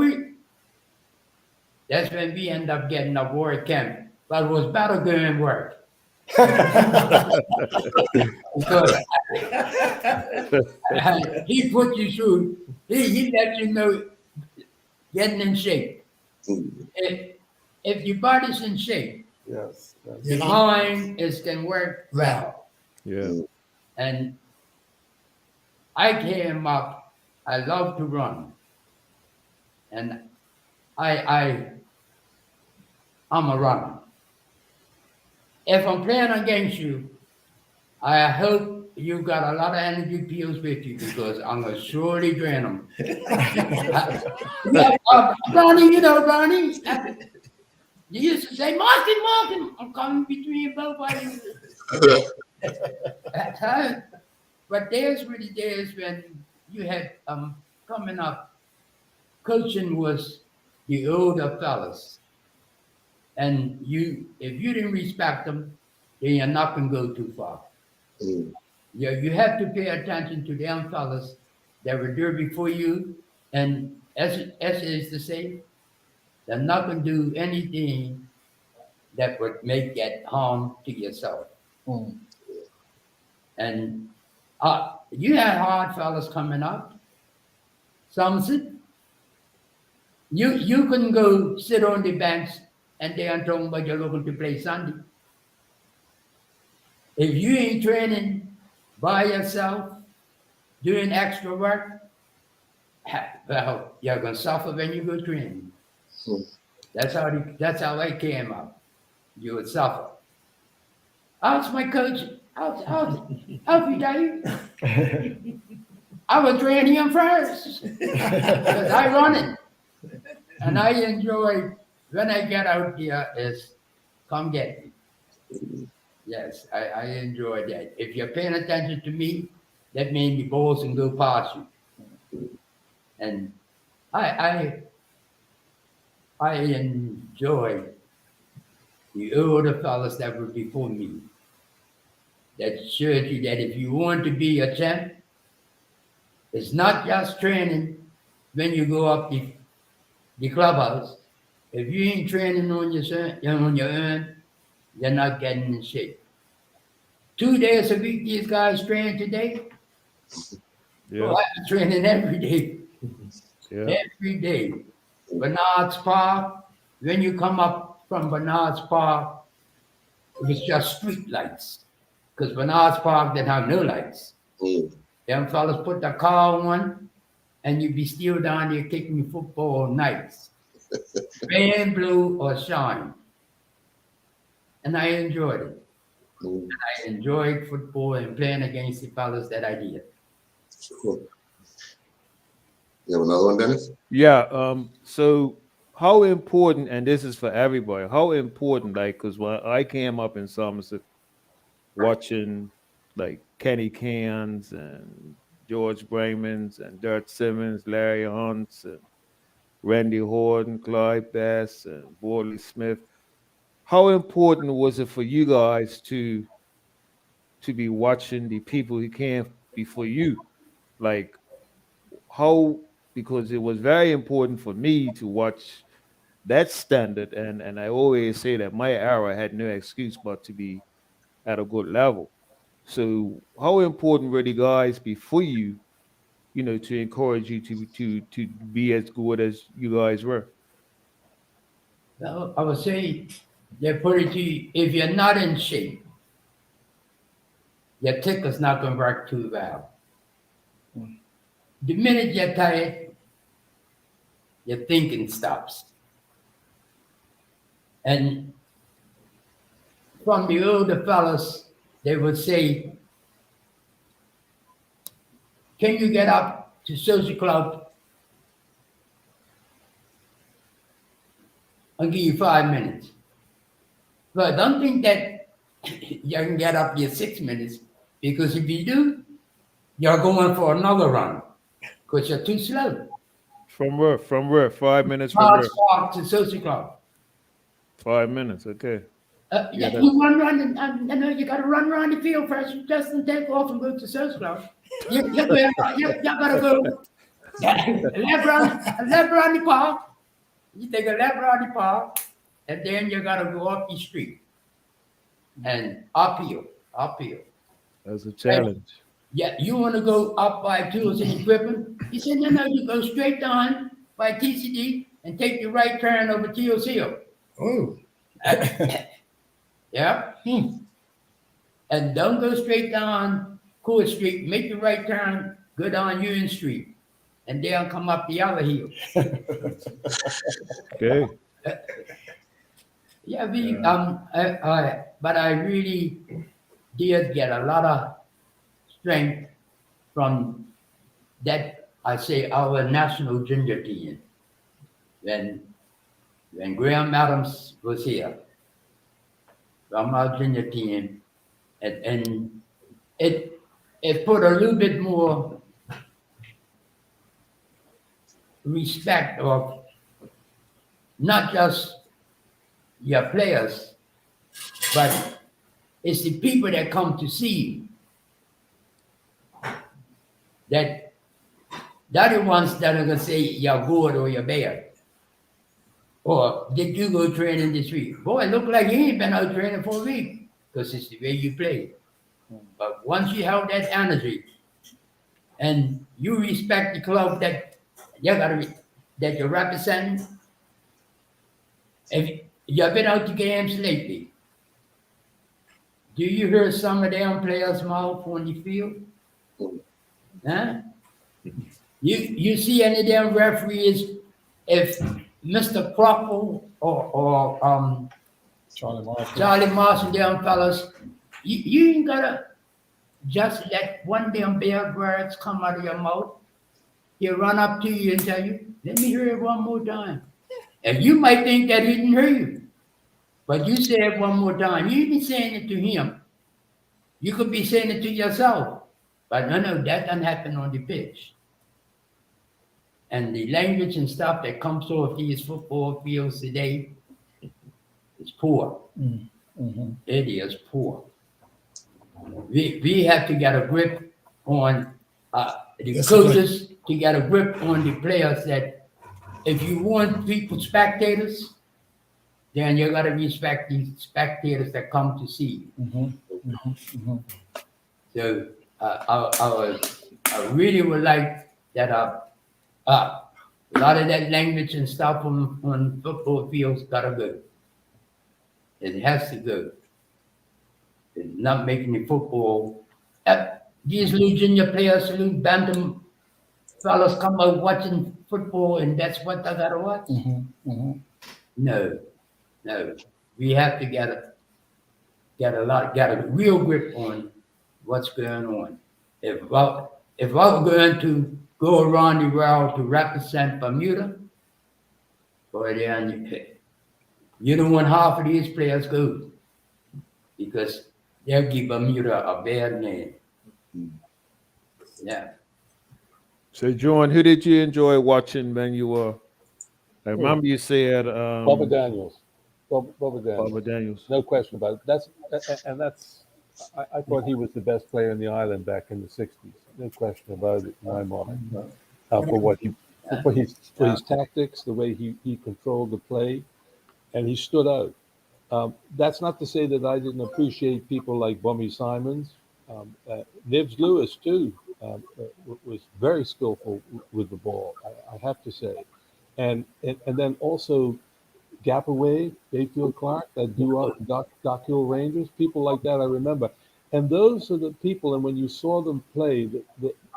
that's when we end up getting a war camp. But it was better going work. Because he put you through, he let you know getting in shape. If your body's in shape, Yes. your mind can work well. Yeah. And I came up, I love to run. And I'm a runner. If I'm playing against you, I hope you got a lot of energy pills with you, because I'm going to surely drain them. Ronnie, Ronnie, you used to say, Martin, I'm coming between both of you. But there's really days when you had coming up, coaching was the older fellas. And if you didn't respect them, then you're not going to go too far. You have to pay attention to them fellas that were there before you. And as it is to say, they're not going to do anything that would make that harm to yourself. And you had hard fellas coming up. Some said, you couldn't go sit on the bench and they are talking about you're looking to play Sunday. If you ain't training by yourself, doing extra work, well, you're gonna suffer when you go training. That's how I came up. You would suffer. How's my coach? How's he, Dave? I was training him first because I run it, and I enjoy when I get out there is come get me. Yes, I enjoy that. If you're paying attention to me, that means the balls can go past you. And I enjoy the older fellas that were before me. That showed you that if you want to be a champ, it's not just training when you go up the clubhouse. If you ain't training on your own, you're not getting in shape. 2 days a week, these guys train today. Yeah. Oh, I'm training every day. Yeah. Every day. Bernard's Park, when you come up from Bernard's Park, it was just street lights. Because Bernard's Park didn't have no lights. Them fellas put the car on, and you'd be still down there kicking football nights. Rain, blue, or shine. And I enjoyed it. I enjoyed football and playing against the fellas that I did. Cool. You have another one, Dennis? Yeah. So how important, and this is for everybody, how important, like, because when I came up in Somerset watching like Kenny Cans and George Braymans and Dirt Simmons, Larry Hunts and Randy Horton, Clyde Bass and Borley Smith, how important was it for you guys to be watching the people who came before you? Like, how, because it was very important for me to watch that standard, and I always say that my era had no excuse but to be at a good level. So how important were the guys before you, to encourage you to be as good as you guys were? Now, I would say they put it to you, if you're not in shape, your ticker's not going to work too well. The minute you're tired, your thinking stops. And from the older fellas, they would say, can you get up to social club? I'll give you 5 minutes. But don't think that you can get up here 6 minutes, because if you do, you're going for another run because you're too slow. From where? 5 minutes from where? Park to social club. 5 minutes, okay. Yeah, you run, and you got to run around the field first. You just don't take off and go to social club. You got to go left around the park. You take a left around the park, and then you got to go up the street and uphill. That's a challenge. Yeah, you want to go up by tools and equipment? He said, no, you go straight down by TCD and take the right turn over Teals Hill. Oh. Yeah. And don't go straight down Court Street. Make the right turn, go down Union Street, and then come up the other hill. Okay. Yeah, but I really did get a lot of strength from that. I say our national junior team when Graham Adams was here from our junior team, and it put a little bit more respect of not just your players, but it's the people that come to see you. That they're the ones that are going to say you're good or you're bad. Or did you go training this week? Boy, it look like you ain't been out training for a week, because it's the way you play. But once you have that energy and you respect the club that that you're representing, if you've been out to games lately, do you hear some of them players' mouth on the field? Huh? You see any of them referees, if Mr. Crockle or Charlie Marshall, them fellas, you ain't gotta just let one damn bad words come out of your mouth. He'll run up to you and tell you, let me hear it one more time. And you might think that he didn't hear you, but you say it one more time. You ain't be saying it to him. You could be saying it to yourself. But no, that doesn't happen on the pitch. And the language and stuff that comes off these football fields today is poor. Mm-hmm. It is poor. We have to get a grip on the coaches, to get a grip on the players, that if you want people, spectators, then you got to respect the spectators that come to see you. Mm-hmm. Mm-hmm. So I really would like that a lot of that language and stuff on football fields gotta go. It has to go. not making the football. These little junior players, little bantam fellas come out watching football, and that's what they gotta watch. No, no. We have to get a real grip on what's going on. If we're going to go around the world to represent Bermuda, boy, then you don't want half of these players go, because they'll give Bermuda a bad name. Yeah. So, John, who did you enjoy watching when you were? I remember you said Bubba Daniels. Bubba Daniels. Bubba Daniels. No question about it. I thought he was the best player in the island back in the 60s. No question about it in my mind. For his tactics, the way he controlled the play, and he stood out. That's not to say that I didn't appreciate people like Bummy Simons. Nibs Lewis, too, was very skillful with the ball, I have to say. And then also Gapaway, Bayfield Clark, that Dock Hill Rangers, people like that I remember. And those are the people, and when you saw them play,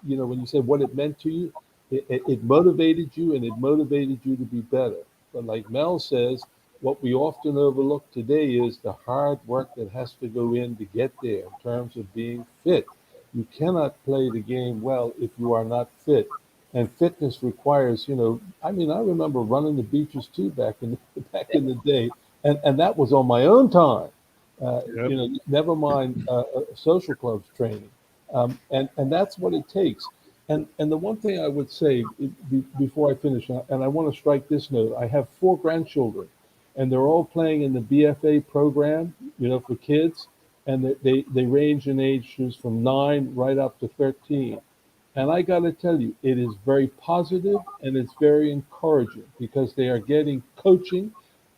when you said what it meant to you, it motivated you, and it motivated you to be better. But like Mel says, what we often overlook today is the hard work that has to go in to get there in terms of being fit. You cannot play the game well if you are not fit. And fitness requires, I remember running the beaches too back in the day, and that was on my own time. Never mind social clubs training, and that's what it takes. And the one thing I would say before I finish, and I want to strike this note: I have 4 grandchildren, and they're all playing in the BFA program, for kids, and they range in ages from 9 right up to 13. And I got to tell you, it is very positive and it's very encouraging, because they are getting coaching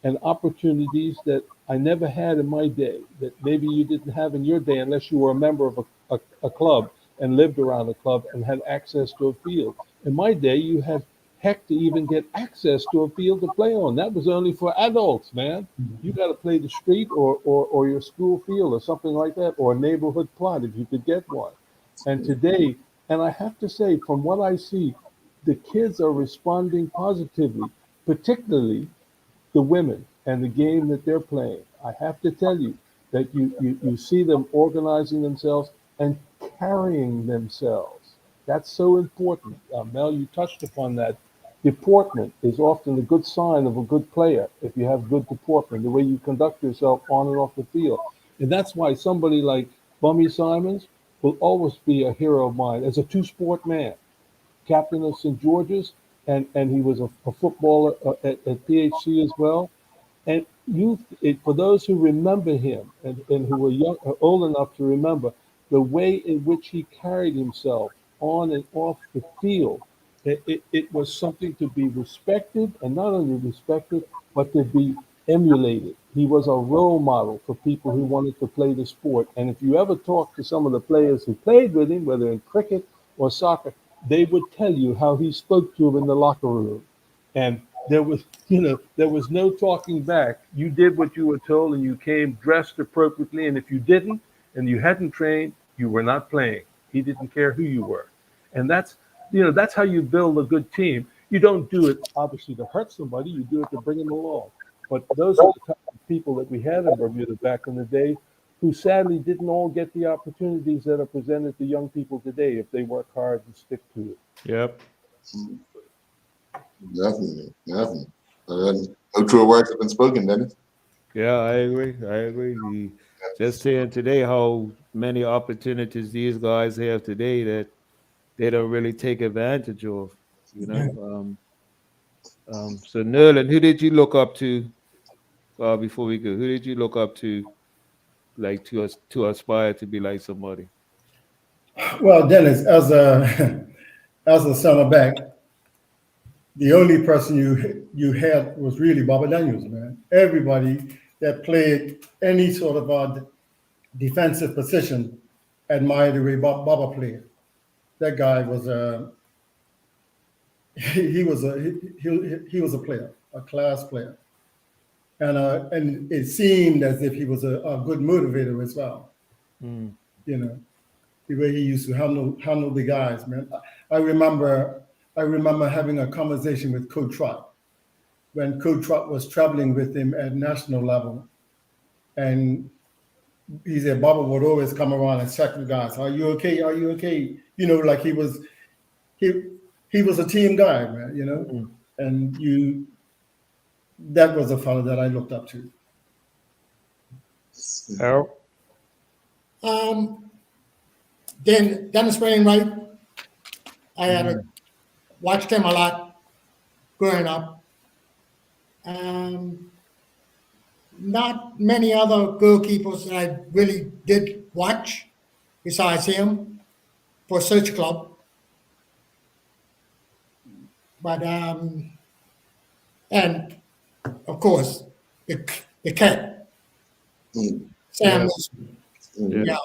and opportunities that I never had in my day, that maybe you didn't have in your day unless you were a member of a club and lived around a club and had access to a field. In my day, you had heck to even get access to a field to play on. That was only for adults, man. You got to play the street or your school field or something like that, or a neighborhood plot if you could get one. And today, and I have to say, from what I see, the kids are responding positively, particularly the women and the game that they're playing. I have to tell you that you see them organizing themselves and carrying themselves. That's so important. Mel, you touched upon that. Deportment is often a good sign of a good player if you have good deportment, the way you conduct yourself on and off the field. And that's why somebody like Bummy Simons will always be a hero of mine as a 2-sport man, captain of St. George's, and he was a footballer at PHC as well. And for those who remember him and who were old enough to remember the way in which he carried himself on and off the field, it was something to be respected, and not only respected, but to be emulated. He was a role model for people who wanted to play the sport. And if you ever talk to some of the players who played with him, whether in cricket or soccer, they would tell you how he spoke to them in the locker room. And there was no talking back. You did what you were told, and you came dressed appropriately. And if you didn't, and you hadn't trained, you were not playing. He didn't care who you were. And that's how you build a good team. You don't do it, obviously, to hurt somebody. You do it to bring them along. But those are the type of people that we had in Bermuda back in the day, who sadly didn't all get the opportunities that are presented to young people today if they work hard and stick to it. Yep. Definitely. No truer words have been spoken, Dennis. Yeah, I agree. Just saying today how many opportunities these guys have today that they don't really take advantage of, So Nerlin, who did you look up to before we go? Who did you look up to, like to aspire to be like somebody? Well, Dennis, as a center back, the only person you had was really Bubba Daniels, man. Everybody that played any sort of defensive position admired the way Bubba played. That guy was he was a player, a class player, and it seemed as if he was a good motivator as well. Mm. You know, the way he used to handle the guys, man. I remember having a conversation with Coach Trott when Coach Trott was traveling with him at national level, and he said Baba would always come around and check the guys. Are you okay? Are you okay? You know, like he was a team guy, man. You know, Mm. and that was a fellow that I looked up to. Harold? Then Dennis Wainwright, I had watched him a lot growing up. Not many other goalkeepers that I really did watch besides him for Search Club. But and of course the cat, Mm. Sam Yeah. Wilson. Mm. Yeah,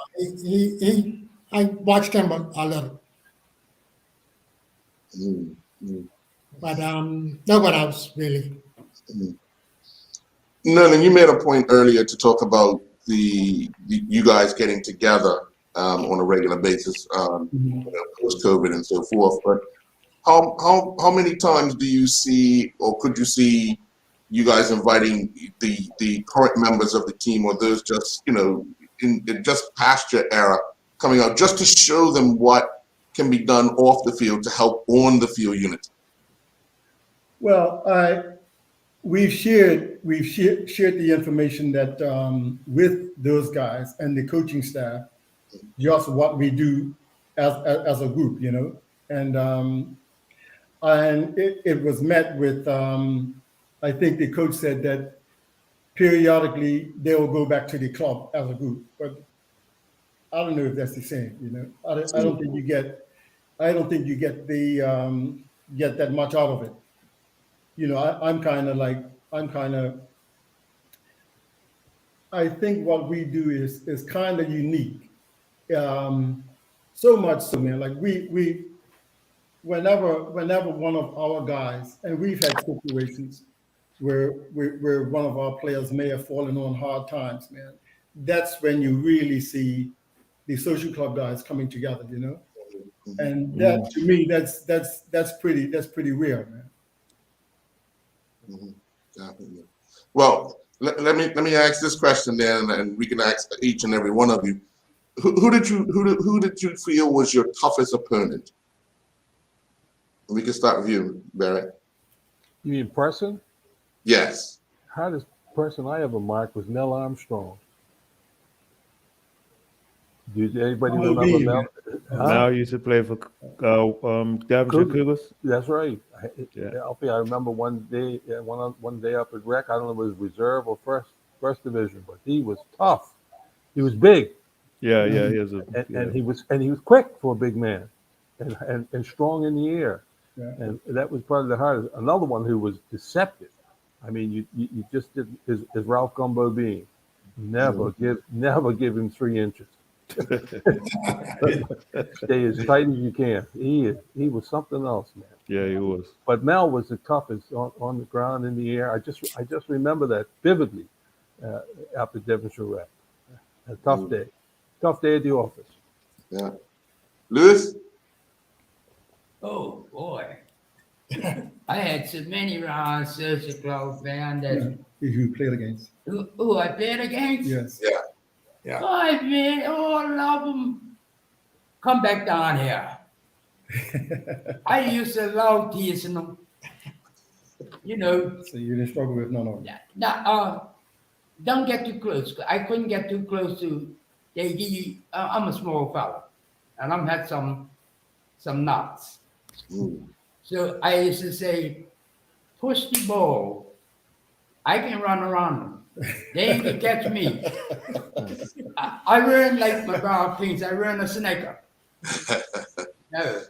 I watched him a little, Mm. Mm. but no one else really. No, and you made a point earlier to talk about the you guys getting together on a regular basis, post COVID and so forth. But how many times do you see, or could you see, you guys inviting the current members of the team, or those just in just past your era, coming out just to show them what can be done off the field to help on the field unit? Well, we've shared the information that with those guys and the coaching staff, just what we do as a group, you know, and it was met with I think the coach said that periodically they will go back to the club as a group, but I don't know if that's the same, you know. I don't think you get the get that much out of it. You know, I think what we do is kind of unique. So much so, man, like we whenever one of our guys, and we've had situations where one of our players may have fallen on hard times, man, that's when you really see the social club guys coming together, you know. And that, to me, that's pretty rare, man. Definitely. Well, let me ask this question then, and we can ask each and every one of you. Who did you feel was your toughest opponent? We can start with you, Barrett. You mean person? Yes. Hardest person I ever marked was Nell Armstrong. Did anybody remember Mel? Now used to play for Daventry Cougars. That's right. Yeah. I remember one day up at Rec. I don't know if it was reserve or first division, but he was tough. He was big. Yeah, he was and he was quick for a big man, and strong in the air. Yeah. And that was probably the hardest. Another one who was deceptive. I mean, you just did is Ralph Gumbo Bean. Never give him 3 inches. Stay as tight as you can. He was something else, man. Yeah, he was. But Mel was the toughest on the ground, in the air. I just remember that vividly after Devonshire Rec. A tough day at the office. Yeah. Lewis? Oh boy. I had so many rounds social club, man, that Who played against? who I played against. Yes. Yeah. God, man, all of them come back down here. I used to love teasing them. You know. So you didn't struggle with none of them. Now, don't get too close. I couldn't get too close to. They give you. I'm a small fella, and I'm had some knots. So I used to say, push the ball. I can run around them. They can catch me. I run like McGraw Prince. I run a snaker. No.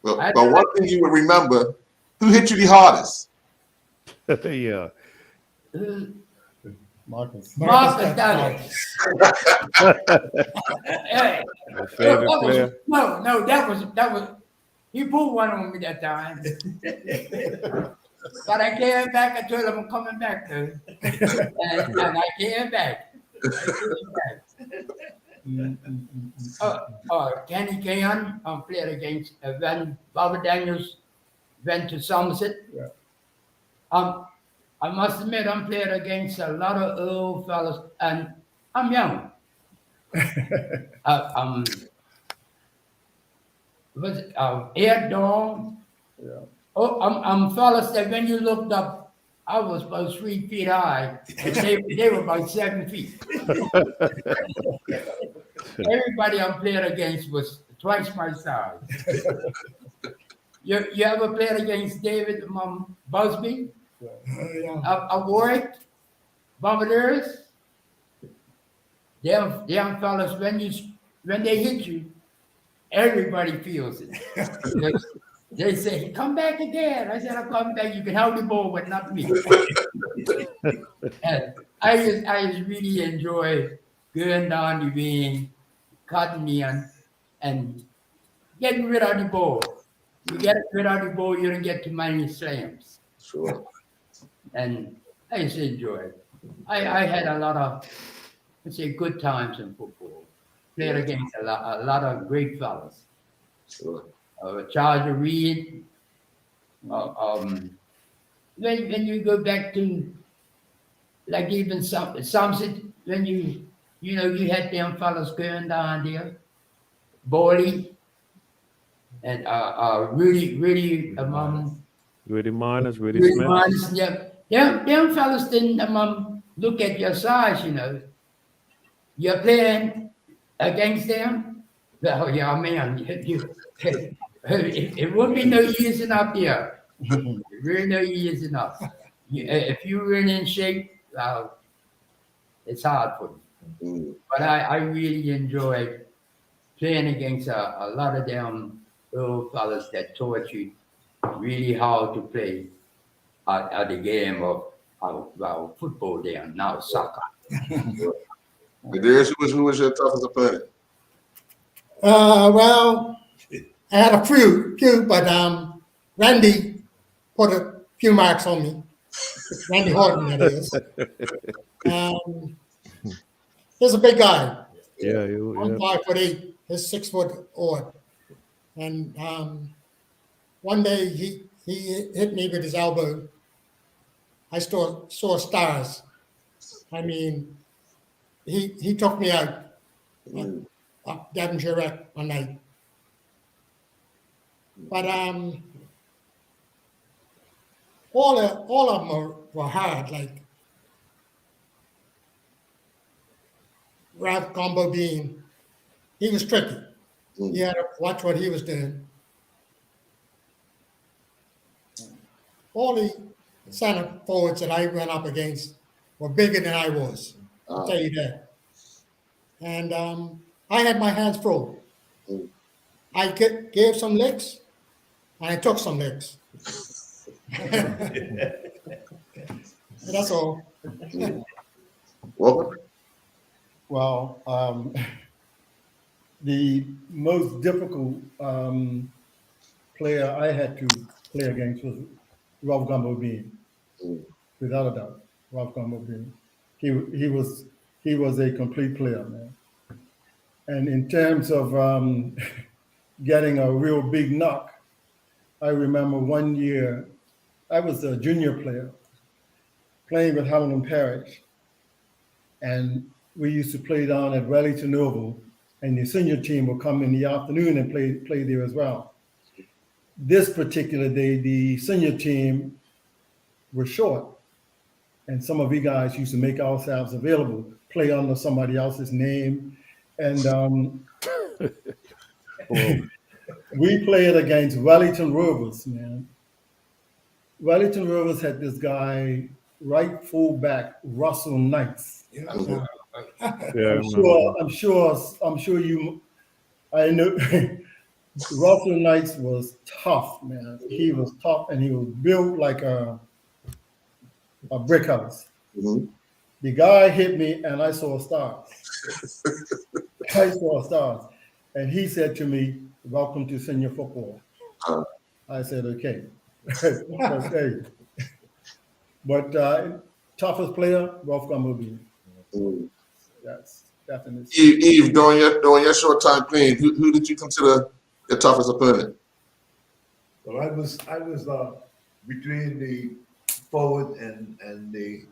Well, but one thing you would remember, who hit you the hardest? Yeah. Marcus. Marcus Douglas. Hey. My favorite player. No, that was. He pulled one on me that time. But I came back and told him I'm coming back, though. and I came back. Kenny Kayan played against when Bobby Daniels went to Somerset. Yeah. I must admit, I'm playing against a lot of old fellas, and I'm young. Was it, Ed Dawn? Yeah. Oh, I'm fellas that when you looked up, I was about 3 feet high, and they were about 7 feet. Everybody I'm playing against was twice my size. You ever played against David Busby? Yeah. Warwick? Bombardiers? Them fellas, when they hit you, everybody feels it. They say, come back again. I said, I'll come back. You can hold the ball, but not me. And I just really enjoy going down the wing, cutting in, and getting rid of the ball. You get rid of the ball, you don't get too many slams. Sure. And I just enjoy it. I had a lot of, let's say, good times in football. Played against a lot of great fellas. Sure. Charles Reed. When you go back to, like even Somerset, when you had them fellas going down there, Borley, and really Rudy Miners, Rudy Rudy Smith. Miners, yeah. Them fellas didn't look at your size, You're playing against them. Well, yeah, man, it won't be no easing up there. Really no easing up. If you're really in shape, it's hard for you. But I really enjoyed playing against a lot of them old fellas that taught you really how to play at the game of football there, now soccer. Darius, who was your toughest opponent? Well, I had a few, but Randy put a few marks on me. Randy Horton, that is. He's a big guy. Yeah, I'm 5'8", he's 6 foot odd. And one day he hit me with his elbow. I saw stars. I mean, he took me out up Devonshire one night. But all of them were hard. Like Ralph Combo Bean, he was tricky. You had to watch what he was doing. All the center forwards that I went up against were bigger than I was. I'll tell you that. And I had my hands full. I gave some licks, and I took some licks. That's all. Welcome. Well, the most difficult player I had to play against was Ralph Gumbo Bean, without a doubt. Ralph Gumbo Bean. He was a complete player, man. And in terms of getting a real big knock, I remember one year I was a junior player playing with Hamilton Parish, and we used to play down at Wellington Oval, and the senior team would come in the afternoon and play there as well. This particular day, the senior team was short, and some of you guys used to make ourselves available, play under somebody else's name, and we played against Wellington Rovers, man. Wellington Rovers had this guy, right fullback, Russell Knights. Yeah, I'm sure you. I know Russell Knights was tough, man. He was tough, and he was built like a brick house. The guy hit me, and I saw stars. And he said to me, "Welcome to senior football." I said, "Okay." Okay. But toughest player, Ralph Gumbo Bean. That's definitely. Eve, during your short time playing, who did you consider your toughest opponent? Well, I was between the forward and the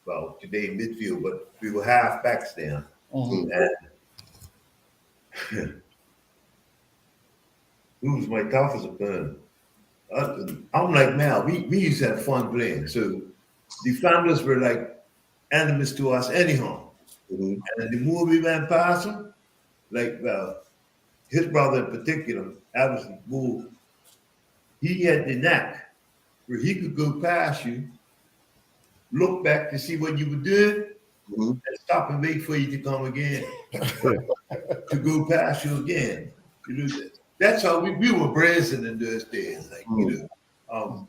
well, today midfield, but we were half backs then. Mhm. And who was my toughest opponent? I'm like Mal. We used to have fun playing. So defenders were like enemies to us anyhow. Mhm. And the more we went past him, like his brother in particular, Alvin Moore, he had the knack where he could go past you, look back to see what you were doing, Mhm. and stop and wait for you to come again, to go past you again. You know, that's how we were brazen in those days. Like, you know,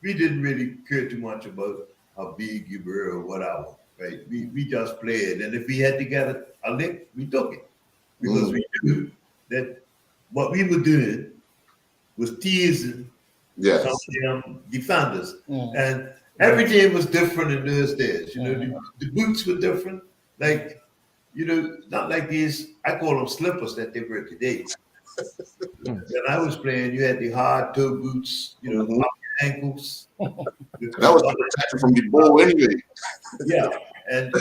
we didn't really care too much about how big you were or whatever, right? We just played. And if we had to get a lick, we took it. Because we knew that what we were doing was teasing Yes. some of them defenders. Mm. And everything was different in those days. You know, the boots were different. Like, you know, not like these, I call them slippers that they wear today. When I was playing, you had the hard toe boots, you know, up your ankles. That was the protection from the ball anyway. Yeah, and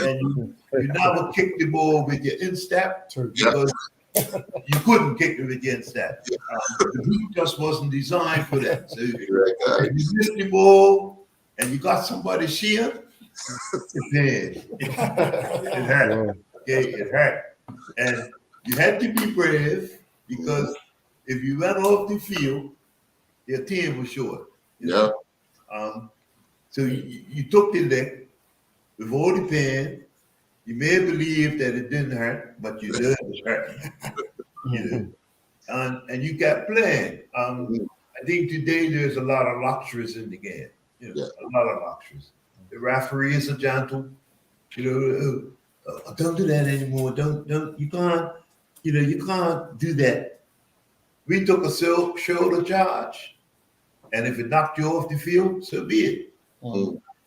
you never kick the ball with your instep because you couldn't kick it with your instep. The boot just wasn't designed for that. So if you missed the ball and you got somebody shin, it hurt. Okay, it hurt. And you had to be brave because if you went off the field, your team was short. You know? So you took the lick with all the pain. You may believe that it didn't hurt, but you knew it was hurting. You know? And you kept playing. I think today there's a lot of luxuries in the game. You know, a lot of luxuries. The referees are gentle. You know, don't do that anymore. Don't. You can't. You know, you can't do that. We took a shoulder charge, and if it knocked you off the field, so be it.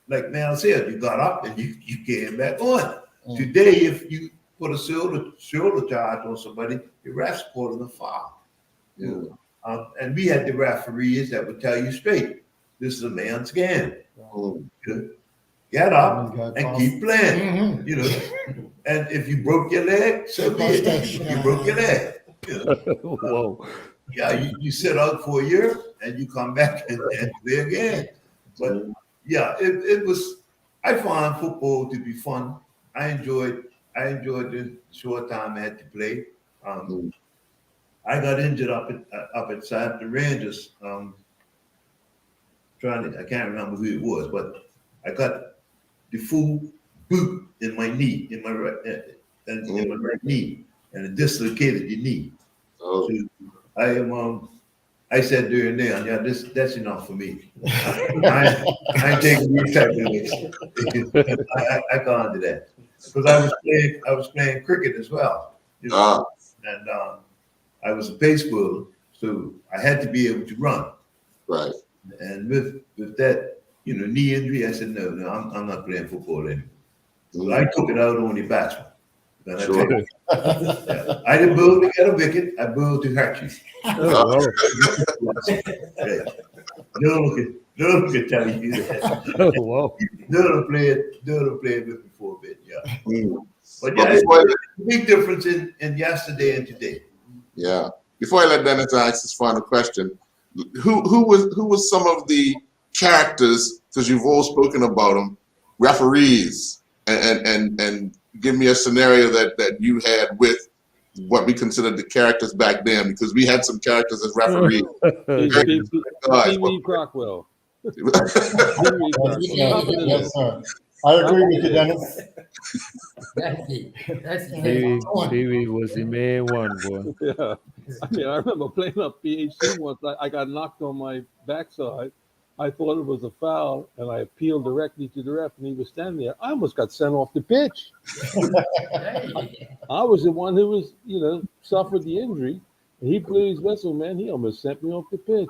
Like Mal said, you got up and you came back on. Today, if you put a shoulder charge on somebody, the ref's calling a foul. And we had the referees that would tell you straight, this is a man's game. Get up and keep playing. You know, and if you broke your leg, so be it. You broke your leg. You know? Whoa. Yeah, you sit out for a year and you come back and play again. But yeah, it was. I found football to be fun. I enjoyed the short time I had to play. I got injured up at Southampton Rangers. I can't remember who it was, but I got the full boot in my knee, in my right knee, and it dislocated the knee. So I said during then, yeah, that's enough for me. I ain't taking these type of things. I can't do that because I was playing cricket as well, you know, and I was a pace bowler, so I had to be able to run. Right. And with that, you know, knee injury, I said no, I'm not playing football anymore. So I took it out on the batsman. I didn't bowl to get a wicket. I bowled to hurt you. No one can tell you that. No one played with me for a bit. Yeah. But yeah, it's a big difference in yesterday and today. Yeah. Before I let Dennis ask his final question, who was some of the characters, because you've all spoken about them, referees, and give me a scenario that you had with what we considered the characters back then, because we had some characters as referees. Stevie Crockwell. Yes, sir. I agree with you, Dennis. Stevie was the main one, boy. Yeah. I mean, I remember playing up PHC once. I got knocked on my backside. I thought it was a foul, and I appealed directly to the ref, and he was standing there. I almost got sent off the pitch. I was the one who was, suffered the injury, He blew his whistle, man. He almost sent me off the pitch.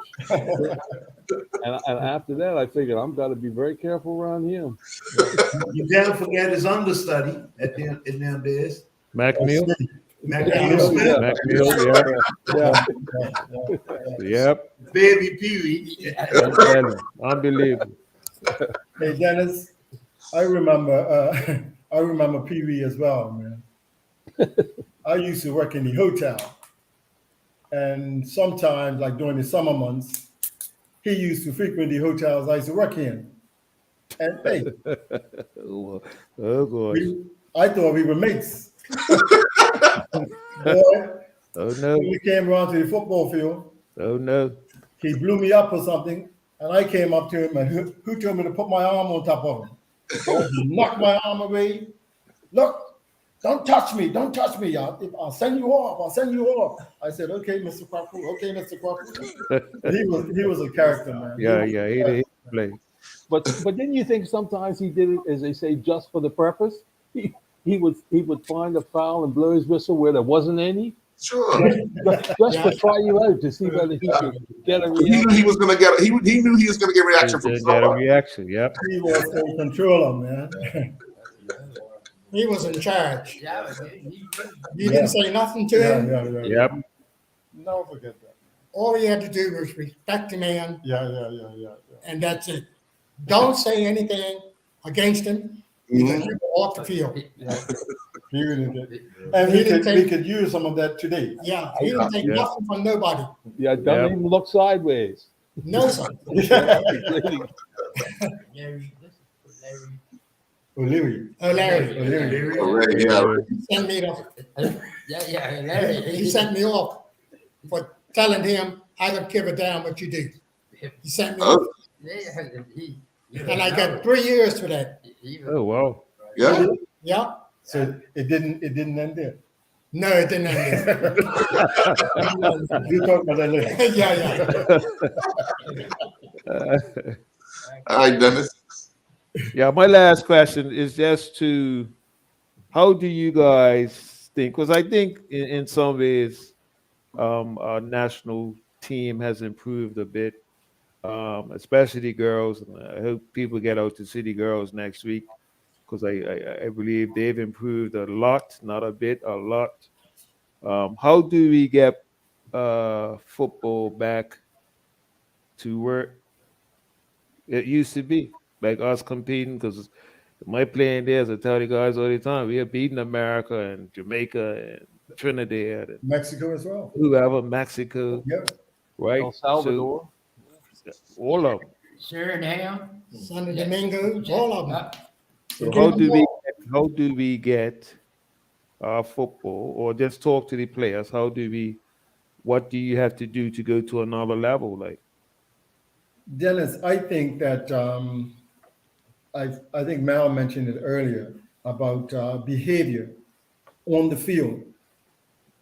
and after that, I figured I'm got to be very careful around him. You never forget his understudy at the in them days. McNeil. McNeil Smith, McNeil, yeah. Yep. Baby Pee Wee. I'm telling you, unbelievable. Hey, Dennis, I remember Pee Wee as well, man. I used to work in the hotel, and sometimes, like during the summer months, he used to frequent the hotels I used to work in. And hey, Oh gosh. I thought we were mates. Boy, Oh no. when we came around to the football field, Oh no. he blew me up or something, and I came up to him, and who told me to put my arm on top of him? Oh, he knocked my arm away. Look, don't touch me, don't touch me. I'll send you off. I'll send you off. I said, okay, Mr. Crawford. Okay, Mr. Crawford. He was a character, man. Yeah, he played. But didn't you think sometimes he did it, as they say, just for the purpose? He would find a foul and blow his whistle where there wasn't any, Sure. just to try you out to see whether he could get a He knew reaction. he was gonna get. He knew he was gonna get reaction from Get a someone. reaction. Yep. He was a controller, man. He was in charge. Yeah, You didn't say nothing to him. Yeah. Yep. Never forget that. All you had to do was respect the man, Yeah. and that's it. Don't say anything against him because you were off the field. He really did. And we could use some of that today. Yeah, he didn't take Yeah. nothing from nobody. Yeah, don't Yeah. even look sideways. No, sir. Larry, O'Leary. Oh, Larry, Already, yeah. he sent me to, Larry. he sent me off for telling him I don't give a damn what you do. He sent me off, and I got 3 years for that. Oh wow. Yeah. Yeah. So it didn't end there. No, it didn't end there. You talk about that later. Yeah. All right, Dennis. Yeah, my last question is just to how do you guys think? Because I think in some ways our national team has improved a bit, especially the girls. And I hope people get out to see the girls next week because I believe they've improved a lot, not a bit, a lot. How do we get football back to where it used to be? Like us competing, because my playing there, as I tell the guys all the time, we are beating America and Jamaica and Trinidad and Mexico as well. whoever, Mexico, Yeah. right? El Salvador. So, all of them. Suriname. Santo Domingo, all of them. So how do we get our football, or just talk to the players? What do you have to do to go to another level? Like, Dennis, I think that I think Mal mentioned it earlier about behavior on the field.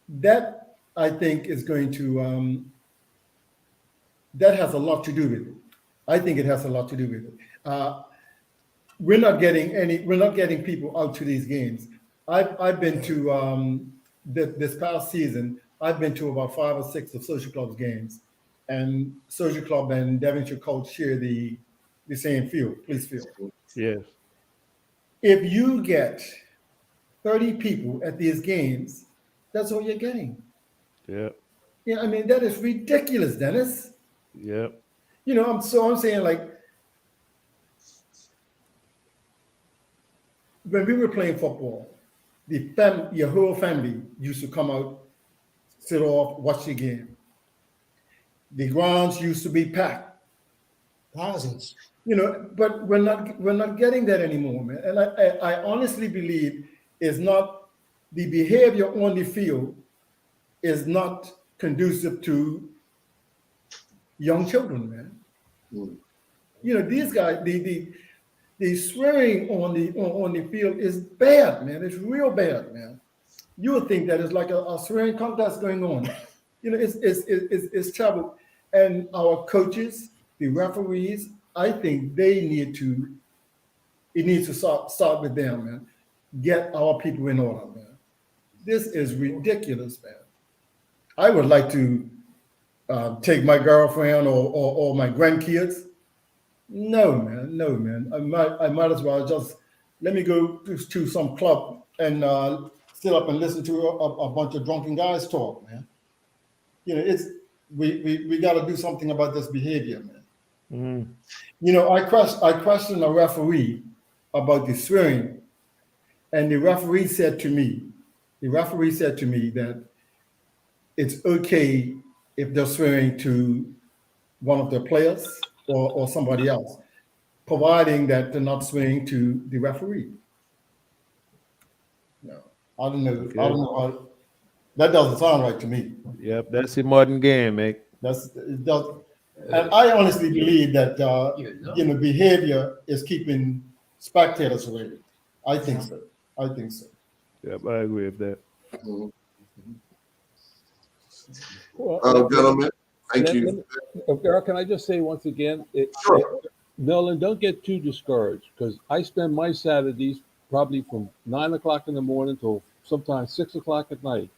That I think is going to that has a lot to do with it. I think it has a lot to do with it. We're not getting people out to these games. I've been to this past season. I've been to about 5 or 6 of Social Club's games, and Social Club and Devonshire Colts share the same field, police field. yes, If you get 30 people at these games, that's all you're getting. yeah, Yeah, I mean that is ridiculous, Dennis. yeah, You know, I'm saying, like, when we were playing football, your whole family used to come out, sit off, watch the game. The grounds used to be packed. Thousands. You know, but we're not getting that anymore, man. And I honestly believe is not the behavior on the field is not conducive to young children, man. You know, these guys, the swearing on the field is bad, man. It's real bad, man. You would think that it's like a swearing contest going on. You know, it's trouble. And our coaches, the referees, I think it needs to start with them, man. Get our people in order, man. This is ridiculous, man. I would like to take my girlfriend or my grandkids. No, man, no, man. I might as well just let me go to some club and sit up and listen to a bunch of drunken guys talk, man. You know, we got to do something about this behavior, man. Mm. You know, I questioned a referee about the swearing, and the referee said to me that it's okay if they're swearing to one of their players or somebody else, providing that they're not swearing to the referee. No, I don't know. Okay. I don't know how, that doesn't sound right to me. Yep, that's the modern game, mate. It does, and I honestly believe that behavior is keeping spectators away. I think so. Yep, I agree with that. Gentlemen, thank you. Eric, can I just say once again, Sure. Nolan, don't get too discouraged, because I spend my Saturdays probably from 9 o'clock in the morning till sometimes 6 o'clock at night,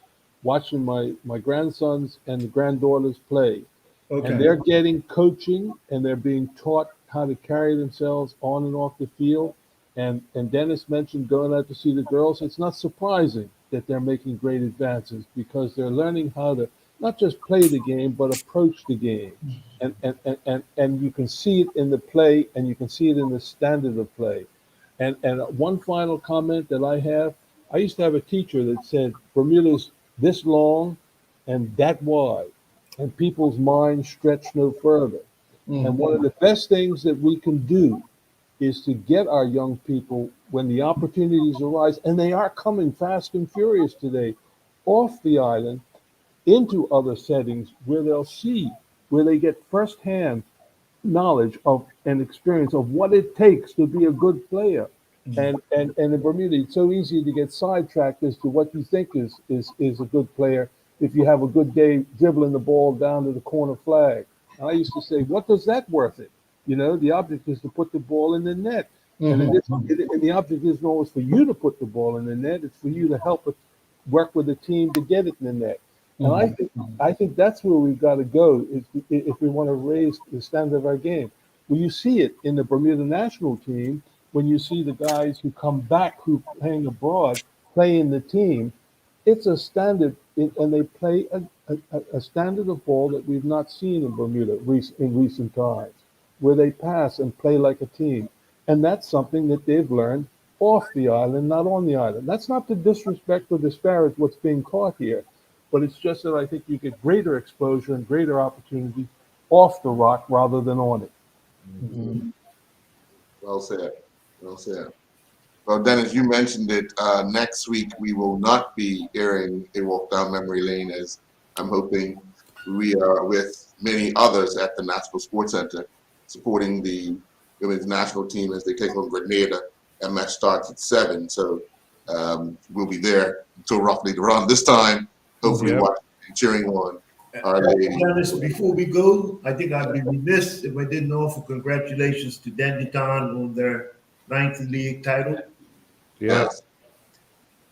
watching my grandsons and the granddaughters play. Okay. And they're getting coaching, and they're being taught how to carry themselves on and off the field. And Dennis mentioned going out to see the girls. It's not surprising that they're making great advances, because they're learning how to not just play the game, but approach the game. And you can see it in the play, and you can see it in the standard of play. And one final comment that I used to have a teacher that said, Bermuda's this long and that wide, and people's minds stretch no further. And one of the best things that we can do is to get our young people, when the opportunities arise, and they are coming fast and furious today, off the island into other settings where they'll see, where they get firsthand knowledge of and experience of what it takes to be a good player. And in Bermuda, it's so easy to get sidetracked as to what you think is a good player if you have a good day dribbling the ball down to the corner flag. And I used to say, what does that worth it? You know, the object is to put the ball in the net. And the object isn't always for you to put the ball in the net. It's for you to help it work with the team to get it in the net. And I think that's where we've got to go if we want to raise the standard of our game. Well, you see it in the Bermuda national team when you see the guys who come back who are playing abroad, play in the team. It's a standard, and they play a standard of ball that we've not seen in Bermuda in recent times, where they pass and play like a team. And that's something that they've learned off the island, not on the island. That's not to disrespect or disparage what's being taught here, but it's just that I think you get greater exposure and greater opportunity off the rock rather than on it. Well said. Well said. Well, Dennis, you mentioned it. Next week we will not be airing A Walk Down Memory Lane, as I'm hoping we are with many others at the National Sports Center supporting the women's national team as they take on Grenada. That match starts at 7, so we'll be there until roughly around this time, hopefully watching and cheering on our ladies. Dennis, before we go, I think I'd be remiss if I didn't offer congratulations to Dandytown on their 9th league title. Yes,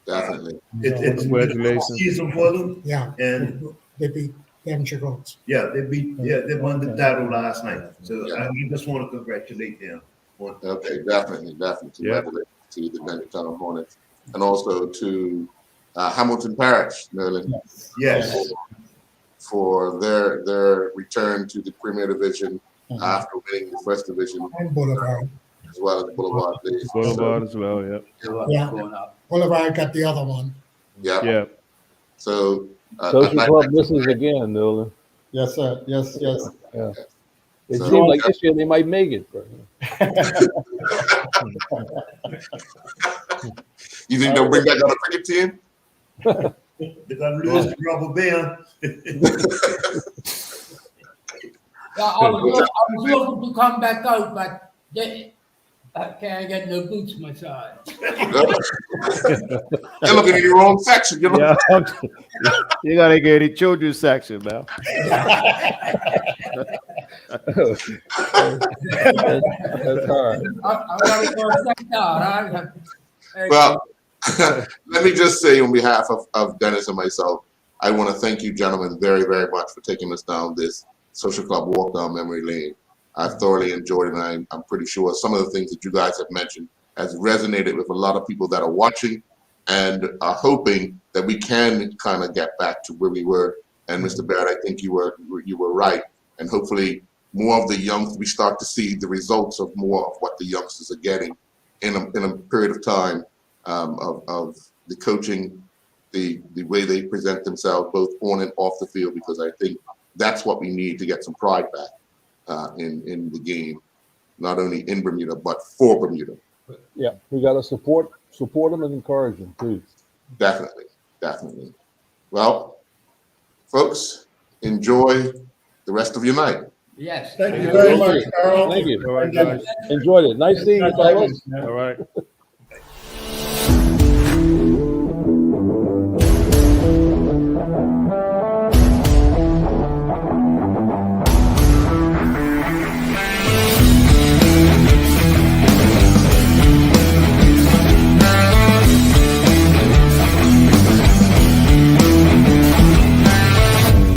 definitely. It's Congratulations. a season for them. Yeah. And They beat Devonshire Goats. they won the title last night. So I just want to congratulate them. Okay, definitely. Congratulations to the Dandytown Hornets, and also to Hamilton Parish, Merlin. Yes. For their return to the Premier Division after winning the First Division, And Boulevard. as well as Boulevard Days. Boulevard as well, yeah. Yeah. Boulevard got the other one. Yeah. Yeah. So Social Club misses again, Nolan. Yes, sir. Yes. Yeah. It So- seems like this year they might make it. But, you think they'll bring back another cricket team? They're going to lose the rubber band. I was looking to come back out, but I can't get no boots massage. You're looking in the wrong section. You're looking, Yeah, you gotta get the children's section, man. that's hard. I gotta go check out. Huh? well, let me just say on behalf of Dennis and myself, I want to thank you, gentlemen, very, very much for taking us down this social club walk down memory lane. I've thoroughly enjoyed it, and I'm pretty sure some of the things that you guys have mentioned has resonated with a lot of people that are watching and are hoping that we can kind of get back to where we were. And Mr. Barrett, I think you were right. And hopefully more of the young, we start to see the results of more of what the youngsters are getting in a period of time of the coaching, the way they present themselves both on and off the field, because I think that's what we need to get some pride back in the game, not only in Bermuda, but for Bermuda. Yeah, we got to support them and encourage them too. Definitely, definitely. Well, folks, enjoy the rest of your night. Yes. Thank you very much, Carl. Thank you. All right, guys. Enjoyed it. Nice seeing you, fellas. All right.